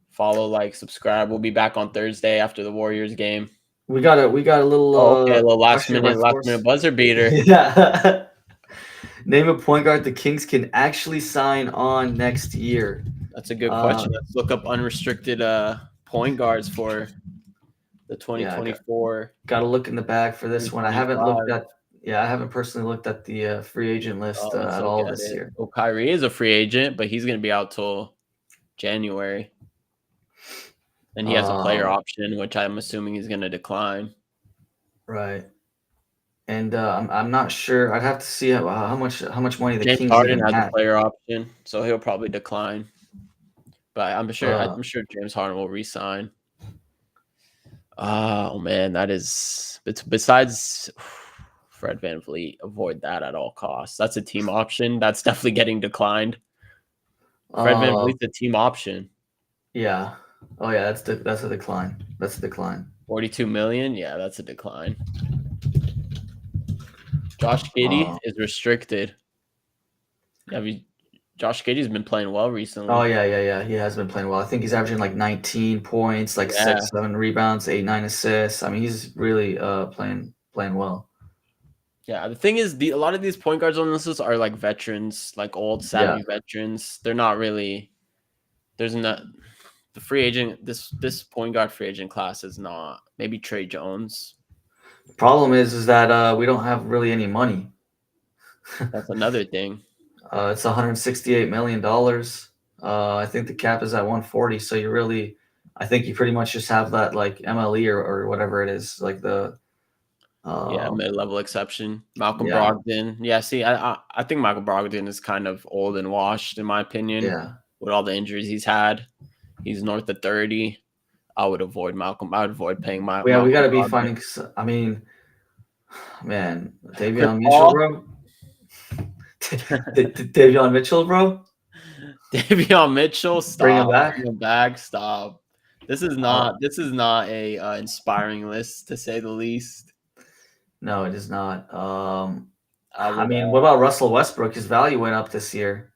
Speaker 2: Follow, like, subscribe. We'll be back on Thursday after the Warriors game.
Speaker 1: We got a little
Speaker 2: Oh, okay, a little last
Speaker 1: question by
Speaker 2: minute
Speaker 1: Force.
Speaker 2: buzzer beater.
Speaker 1: Yeah. Name a point guard the Kings can actually sign on next year.
Speaker 2: That's a good question. Let's look up unrestricted point guards for the 2024.
Speaker 1: Got to look in the bag for this one. I haven't
Speaker 2: 2025.
Speaker 1: looked at. Yeah, I haven't personally looked at the free agent list
Speaker 2: Let's
Speaker 1: at
Speaker 2: look
Speaker 1: all
Speaker 2: at
Speaker 1: this
Speaker 2: it.
Speaker 1: year.
Speaker 2: Well, Kyrie is a free agent, but he's going to be out till January. And he has a player option, which I'm assuming he's going to decline.
Speaker 1: Right. And I'm not sure. I'd have to see how much money the
Speaker 2: James
Speaker 1: Kings
Speaker 2: Harden
Speaker 1: even
Speaker 2: has
Speaker 1: have.
Speaker 2: a player option, so he'll probably decline. But I'm sure James Harden will resign. Oh man, that is besides Fred VanVleet, avoid that at all costs. That's a team option. That's definitely getting declined. Fred VanVleet's a team option.
Speaker 1: Yeah. Oh yeah, that's a decline. That's a decline.
Speaker 2: 42 million. Yeah, that's a decline. Josh Giddey is restricted. Josh Giddey's been playing well recently.
Speaker 1: Oh yeah. He has been playing well. I think he's averaging like 19 points, like 6-7 rebounds, 8-9 assists. I mean, he's really playing well.
Speaker 2: Yeah, the thing is, a lot of these point guards on this list are like veterans, like old savvy veterans. They're not really. There's not the free agent. This point guard free agent class is not. Maybe Trey Jones.
Speaker 1: The problem is that we don't have really any money.
Speaker 2: That's another thing.
Speaker 1: It's $168 million. I think the cap is at 140. So I think you pretty much just have that like MLE or whatever it is, like the
Speaker 2: mid-level exception. Malcolm Brogdon. Yeah, see, I think Michael Brogdon is kind of old and washed in my opinion.
Speaker 1: Yeah.
Speaker 2: With all the injuries he's had, he's north of 30. I would avoid Malcolm. I would avoid paying my.
Speaker 1: Yeah, we got to be finding. I mean, man, Davion Mitchell, bro. Davion Mitchell, bro.
Speaker 2: Davion Mitchell, stop.
Speaker 1: Bring him back.
Speaker 2: Bring him back. Stop. This is not. This is not a inspiring list, to say the least.
Speaker 1: No, it is not. I mean, what about Russell Westbrook? His value went up this year.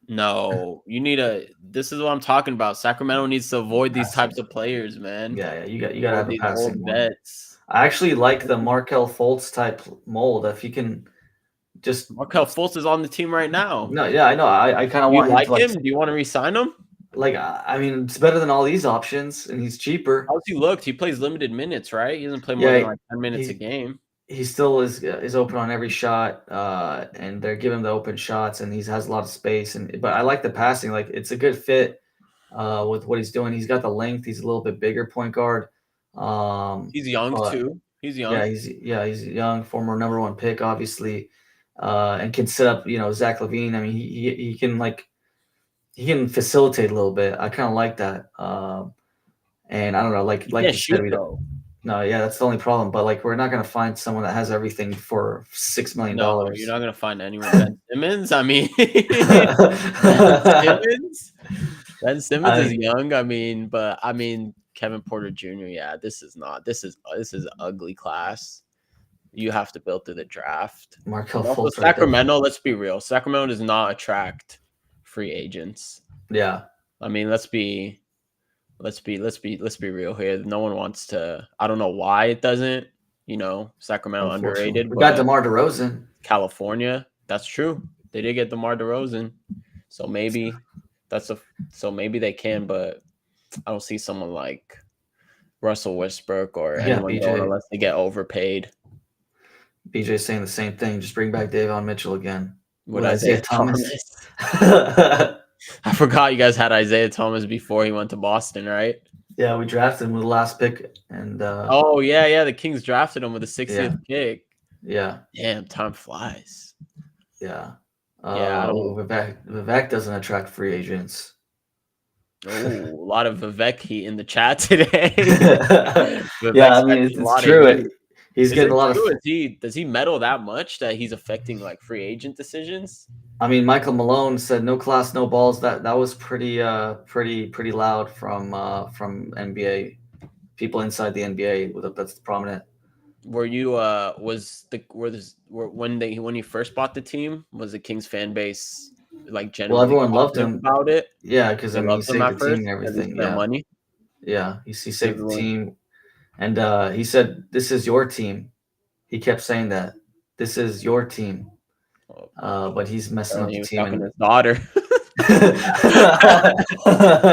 Speaker 2: No, you need This is what I'm talking about. Sacramento needs to avoid these types of players, man.
Speaker 1: Yeah, you got to have
Speaker 2: these
Speaker 1: passing
Speaker 2: old vets.
Speaker 1: I actually like the Markelle Fultz type mold. If he can just
Speaker 2: Markelle Fultz is on the team right now.
Speaker 1: No, yeah, I know. I kind of want
Speaker 2: him. Do you want to re-sign him?
Speaker 1: Like, I mean, it's better than all these options, and he's cheaper.
Speaker 2: How's he looked? He plays limited minutes, right? He doesn't play more than like 10 minutes a game.
Speaker 1: He still is open on every shot, and they're giving him the open shots, and he has a lot of space. But I like the passing; like it's a good fit with what he's doing. He's got the length. He's a little bit bigger point guard.
Speaker 2: He's young too. He's young.
Speaker 1: Yeah, he's young, former number 1 pick, obviously, and can set up. Zach LaVine. I mean, he can facilitate a little bit. I kind of like that. And I don't know, like you said, No, yeah, that's the only problem. But like, we're not gonna find someone that has everything for $6 million.
Speaker 2: No, you're not gonna find anyone. Ben Simmons, I mean, Ben Simmons. Ben Simmons is
Speaker 1: I
Speaker 2: young. I mean, but I mean Kevin Porter Jr. Yeah, this is not. This is ugly class. You have to build through the draft.
Speaker 1: Markel
Speaker 2: And also
Speaker 1: Fultz right there.
Speaker 2: Sacramento. Let's be real. Sacramento does not attract free agents.
Speaker 1: Yeah,
Speaker 2: I mean, let's be real here. No one wants to. I don't know why it doesn't. Sacramento
Speaker 1: unfortunately,
Speaker 2: underrated,
Speaker 1: we got
Speaker 2: but
Speaker 1: DeMar DeRozan.
Speaker 2: California, that's true. They did get DeMar DeRozan, so maybe maybe they can, but I don't see someone like Russell Westbrook or
Speaker 1: Yeah,
Speaker 2: anyone going
Speaker 1: BJ.
Speaker 2: unless they get overpaid
Speaker 1: BJ's saying the same thing. Just bring back Davion Mitchell again
Speaker 2: with Isaiah Thomas.
Speaker 1: yeah,
Speaker 2: I forgot you guys had Isaiah Thomas before he went to Boston, right?
Speaker 1: we drafted him with the last pick, and
Speaker 2: Oh yeah, the Kings drafted him with the 60th pick.
Speaker 1: yeah,
Speaker 2: Damn, time flies.
Speaker 1: yeah.
Speaker 2: Yeah, I don't.
Speaker 1: Vivek doesn't attract free agents.
Speaker 2: Oh, a lot of Vivek heat in the chat today.
Speaker 1: Yeah, I
Speaker 2: Vivek's
Speaker 1: mean
Speaker 2: catching a
Speaker 1: it's
Speaker 2: lot of
Speaker 1: true.
Speaker 2: heat.
Speaker 1: He's
Speaker 2: Is
Speaker 1: getting
Speaker 2: it
Speaker 1: a lot
Speaker 2: true?
Speaker 1: of.
Speaker 2: Does he meddle that much that he's affecting like free agent decisions?
Speaker 1: I mean, Michael Malone said no class, no balls. That was pretty loud from NBA people inside the NBA. That's prominent.
Speaker 2: Were you when he first bought the team, was the Kings fan base like
Speaker 1: Well,
Speaker 2: generally
Speaker 1: everyone loved
Speaker 2: positive
Speaker 1: him.
Speaker 2: about it?
Speaker 1: Yeah, because I
Speaker 2: They
Speaker 1: mean, he
Speaker 2: loved him
Speaker 1: saved the
Speaker 2: at
Speaker 1: team
Speaker 2: first
Speaker 1: and
Speaker 2: because he
Speaker 1: everything.
Speaker 2: spent
Speaker 1: Yeah,
Speaker 2: money.
Speaker 1: yeah, he saved the
Speaker 2: Everyone,
Speaker 1: team, and he said, "This is your team." He kept saying that, "This is your team," but he's messing up
Speaker 2: he
Speaker 1: the
Speaker 2: was
Speaker 1: team.
Speaker 2: talking to
Speaker 1: And
Speaker 2: his daughter.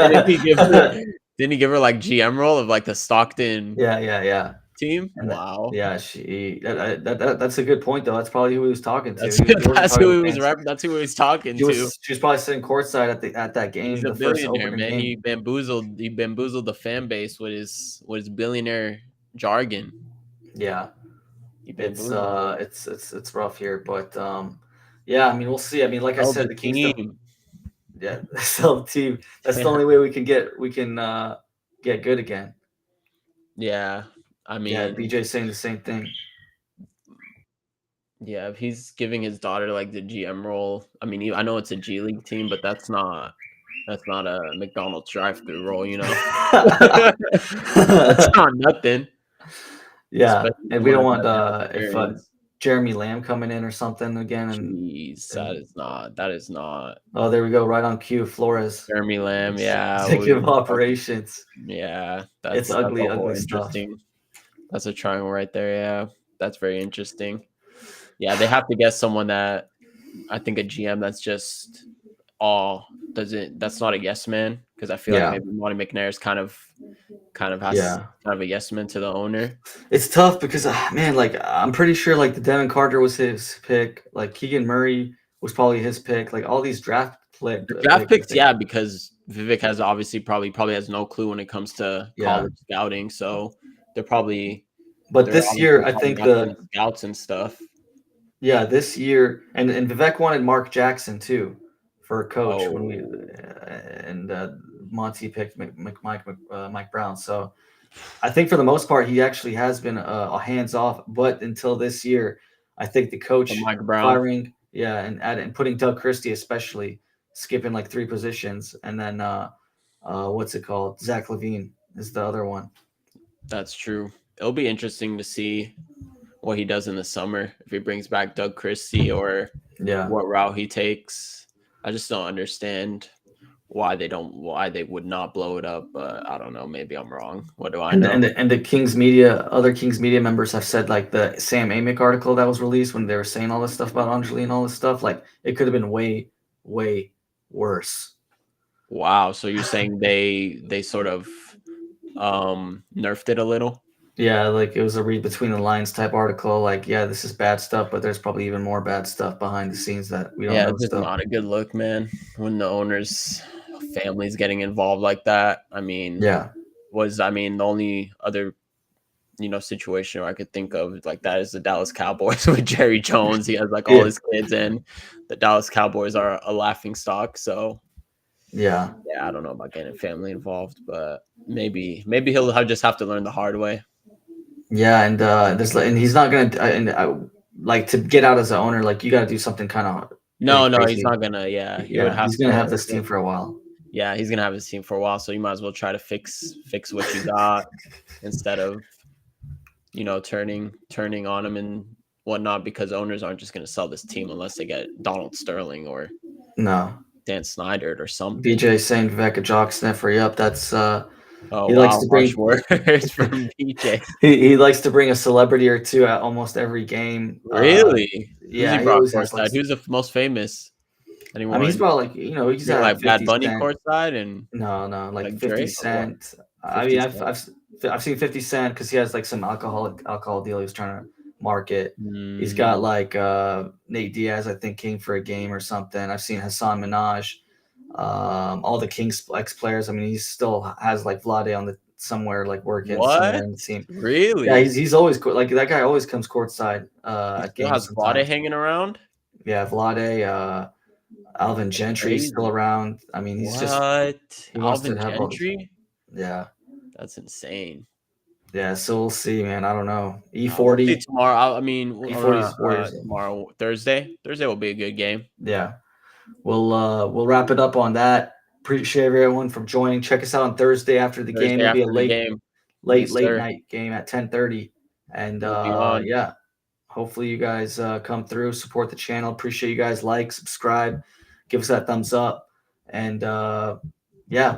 Speaker 2: Didn't he give her? Didn't he give her like GM role of like the Stockton
Speaker 1: yeah.
Speaker 2: team?
Speaker 1: And
Speaker 2: Wow,
Speaker 1: that's a good point though. That's probably who he was talking to.
Speaker 2: that's
Speaker 1: He wasn't
Speaker 2: that's
Speaker 1: talking
Speaker 2: who
Speaker 1: to
Speaker 2: he
Speaker 1: the
Speaker 2: was.
Speaker 1: fans.
Speaker 2: That's who he was talking to.
Speaker 1: She was probably sitting courtside at that
Speaker 2: He's
Speaker 1: game,
Speaker 2: a
Speaker 1: the first
Speaker 2: billionaire,
Speaker 1: opening
Speaker 2: man. He
Speaker 1: game.
Speaker 2: bamboozled. He bamboozled the fan base with his billionaire jargon.
Speaker 1: Yeah,
Speaker 2: He bamboozled them.
Speaker 1: it's rough here, but yeah. I mean, we'll see. I mean, like I
Speaker 2: Oh,
Speaker 1: said,
Speaker 2: the
Speaker 1: the Kings don't.
Speaker 2: team.
Speaker 1: Yeah, sell the team. That's the only way we can get good again.
Speaker 2: Yeah, I
Speaker 1: Yeah,
Speaker 2: mean,
Speaker 1: BJ's saying the same thing.
Speaker 2: yeah. If he's giving his daughter like the GM role, I mean, I know it's a G League team, but that's not a McDonald's drive-through role, you know. That's not nothing,
Speaker 1: Yeah,
Speaker 2: especially
Speaker 1: and we
Speaker 2: someone
Speaker 1: don't
Speaker 2: that
Speaker 1: want
Speaker 2: doesn't have
Speaker 1: if
Speaker 2: experience.
Speaker 1: Jeremy Lamb coming in or something again,
Speaker 2: Jeez,
Speaker 1: and
Speaker 2: that is not
Speaker 1: oh, there we go, right on cue, Flores,
Speaker 2: Jeremy Lamb. Yeah,
Speaker 1: executive operations.
Speaker 2: yeah,
Speaker 1: It's
Speaker 2: that's a whole
Speaker 1: ugly stuff.
Speaker 2: interesting. That's a triangle right there. Yeah, that's very interesting. Yeah, they have to get someone that I think a GM that's just that's not a yes man, because I feel like
Speaker 1: Yeah,
Speaker 2: maybe Monty McNair's kind of has
Speaker 1: yeah.
Speaker 2: kind of a yes man to the owner.
Speaker 1: It's tough because man, like I'm pretty sure like the Devin Carter was his pick, like Keegan Murray was probably his pick, like all these
Speaker 2: The draft
Speaker 1: picks.
Speaker 2: picks, yeah, because Vivek has obviously probably has no clue when it comes to
Speaker 1: Yeah,
Speaker 2: college scouting, so they're
Speaker 1: but this year I
Speaker 2: probably
Speaker 1: think
Speaker 2: asking scouts and stuff.
Speaker 1: this year and Vivek wanted Mark Jackson too for a coach when we
Speaker 2: Oh,
Speaker 1: and Monty picked Mike Brown. So I think for the most part he actually has been a hands off, but until this year, I think the
Speaker 2: for
Speaker 1: coach
Speaker 2: Mike Brown.
Speaker 1: firing, and putting Doug Christie especially skipping like 3 positions, and then what's it called? Zach Levine is the other one.
Speaker 2: That's true. It'll be interesting to see what he does in the summer, if he brings back Doug Christie or
Speaker 1: Yeah.
Speaker 2: what route he takes. I just don't understand why they would not blow it up, but I don't know, maybe I'm wrong. What do I
Speaker 1: And
Speaker 2: know?
Speaker 1: the Kings media, other Kings media members have said like the Sam Amick article that was released when they were saying all this stuff about Anjali and all this stuff, like it could have been way, way worse.
Speaker 2: Wow, so you're saying they sort of nerfed it a little?
Speaker 1: Yeah, like it was a read between the lines type article. Like, yeah, this is bad stuff, but there's probably even more bad stuff behind the scenes that we don't
Speaker 2: Yeah,
Speaker 1: know
Speaker 2: it's just
Speaker 1: still.
Speaker 2: not a good look, man. When the owner's family's getting involved like that. I mean,
Speaker 1: Yeah.
Speaker 2: the only other situation I could think of like that is the Dallas Cowboys with Jerry Jones. He has like all his kids, and the Dallas Cowboys are a laughing stock. So
Speaker 1: Yeah.
Speaker 2: I don't know about getting family involved, but maybe he'll just have to learn the hard way.
Speaker 1: Yeah, and he's not gonna like to get out as an owner. Like you got to do something kind of pretty
Speaker 2: No, he's
Speaker 1: crazy.
Speaker 2: not gonna. Yeah, he would
Speaker 1: Yeah,
Speaker 2: have
Speaker 1: he's gonna have
Speaker 2: to.
Speaker 1: this team for a while.
Speaker 2: Yeah, he's gonna have his team for a while, so you might as well try to fix what you got instead of turning on him and whatnot, because owners aren't just gonna sell this team unless they get Donald Sterling or
Speaker 1: No,
Speaker 2: Dan Snyder or something.
Speaker 1: BJ saying Viveka Jocksniffer. Yep, that's
Speaker 2: Oh
Speaker 1: he likes
Speaker 2: wow,
Speaker 1: to
Speaker 2: harsh
Speaker 1: bring
Speaker 2: words from BJ.
Speaker 1: he likes to bring a celebrity or two at almost every game.
Speaker 2: Really? Who's he
Speaker 1: Yeah, he
Speaker 2: brought
Speaker 1: always has like.
Speaker 2: courtside? Who's the most famous?
Speaker 1: I mean, he's
Speaker 2: Anyone?
Speaker 1: brought like he's
Speaker 2: You mean
Speaker 1: had
Speaker 2: like Bad
Speaker 1: 50
Speaker 2: Bunny
Speaker 1: Cent.
Speaker 2: courtside and
Speaker 1: No, like
Speaker 2: like
Speaker 1: 50
Speaker 2: Drake or what?
Speaker 1: Cent. I
Speaker 2: 50
Speaker 1: mean,
Speaker 2: Cent.
Speaker 1: I've seen 50 Cent because he has like some alcohol deal he was trying to market. He's got
Speaker 2: Mm,
Speaker 1: like Nate Diaz, I think, came for a game or something. I've seen Hassan Minaj, all the Kings ex players. I mean, he still has like Vlade on the somewhere like working somewhere
Speaker 2: what?
Speaker 1: in the team. Yeah,
Speaker 2: Really?
Speaker 1: he's always like that guy always comes courtside
Speaker 2: He
Speaker 1: at
Speaker 2: still
Speaker 1: games
Speaker 2: has Vlade
Speaker 1: sometimes.
Speaker 2: hanging around?
Speaker 1: Yeah, Vlade, Alvin
Speaker 2: That's
Speaker 1: Gentry's still
Speaker 2: crazy.
Speaker 1: around. I mean,
Speaker 2: What?
Speaker 1: he wants to
Speaker 2: Alvin
Speaker 1: have both.
Speaker 2: Gentry?
Speaker 1: Yeah.
Speaker 2: That's insane.
Speaker 1: Yeah, so we'll see, man. I don't know.
Speaker 2: We'll see
Speaker 1: E40,
Speaker 2: tomorrow. I mean,
Speaker 1: E40 is Warriors game.
Speaker 2: tomorrow, Thursday. Thursday will be a good game.
Speaker 1: Yeah. We'll wrap it up on that. Appreciate everyone from joining. Check us out on Thursday after the game.
Speaker 2: Thursday
Speaker 1: It'll be a
Speaker 2: after the game. Yes,
Speaker 1: late
Speaker 2: sir.
Speaker 1: night game at 10:30. And
Speaker 2: We'll be on.
Speaker 1: yeah, hopefully you guys come through, support the channel. Appreciate you guys. Like, subscribe, give us that thumbs up. And yeah,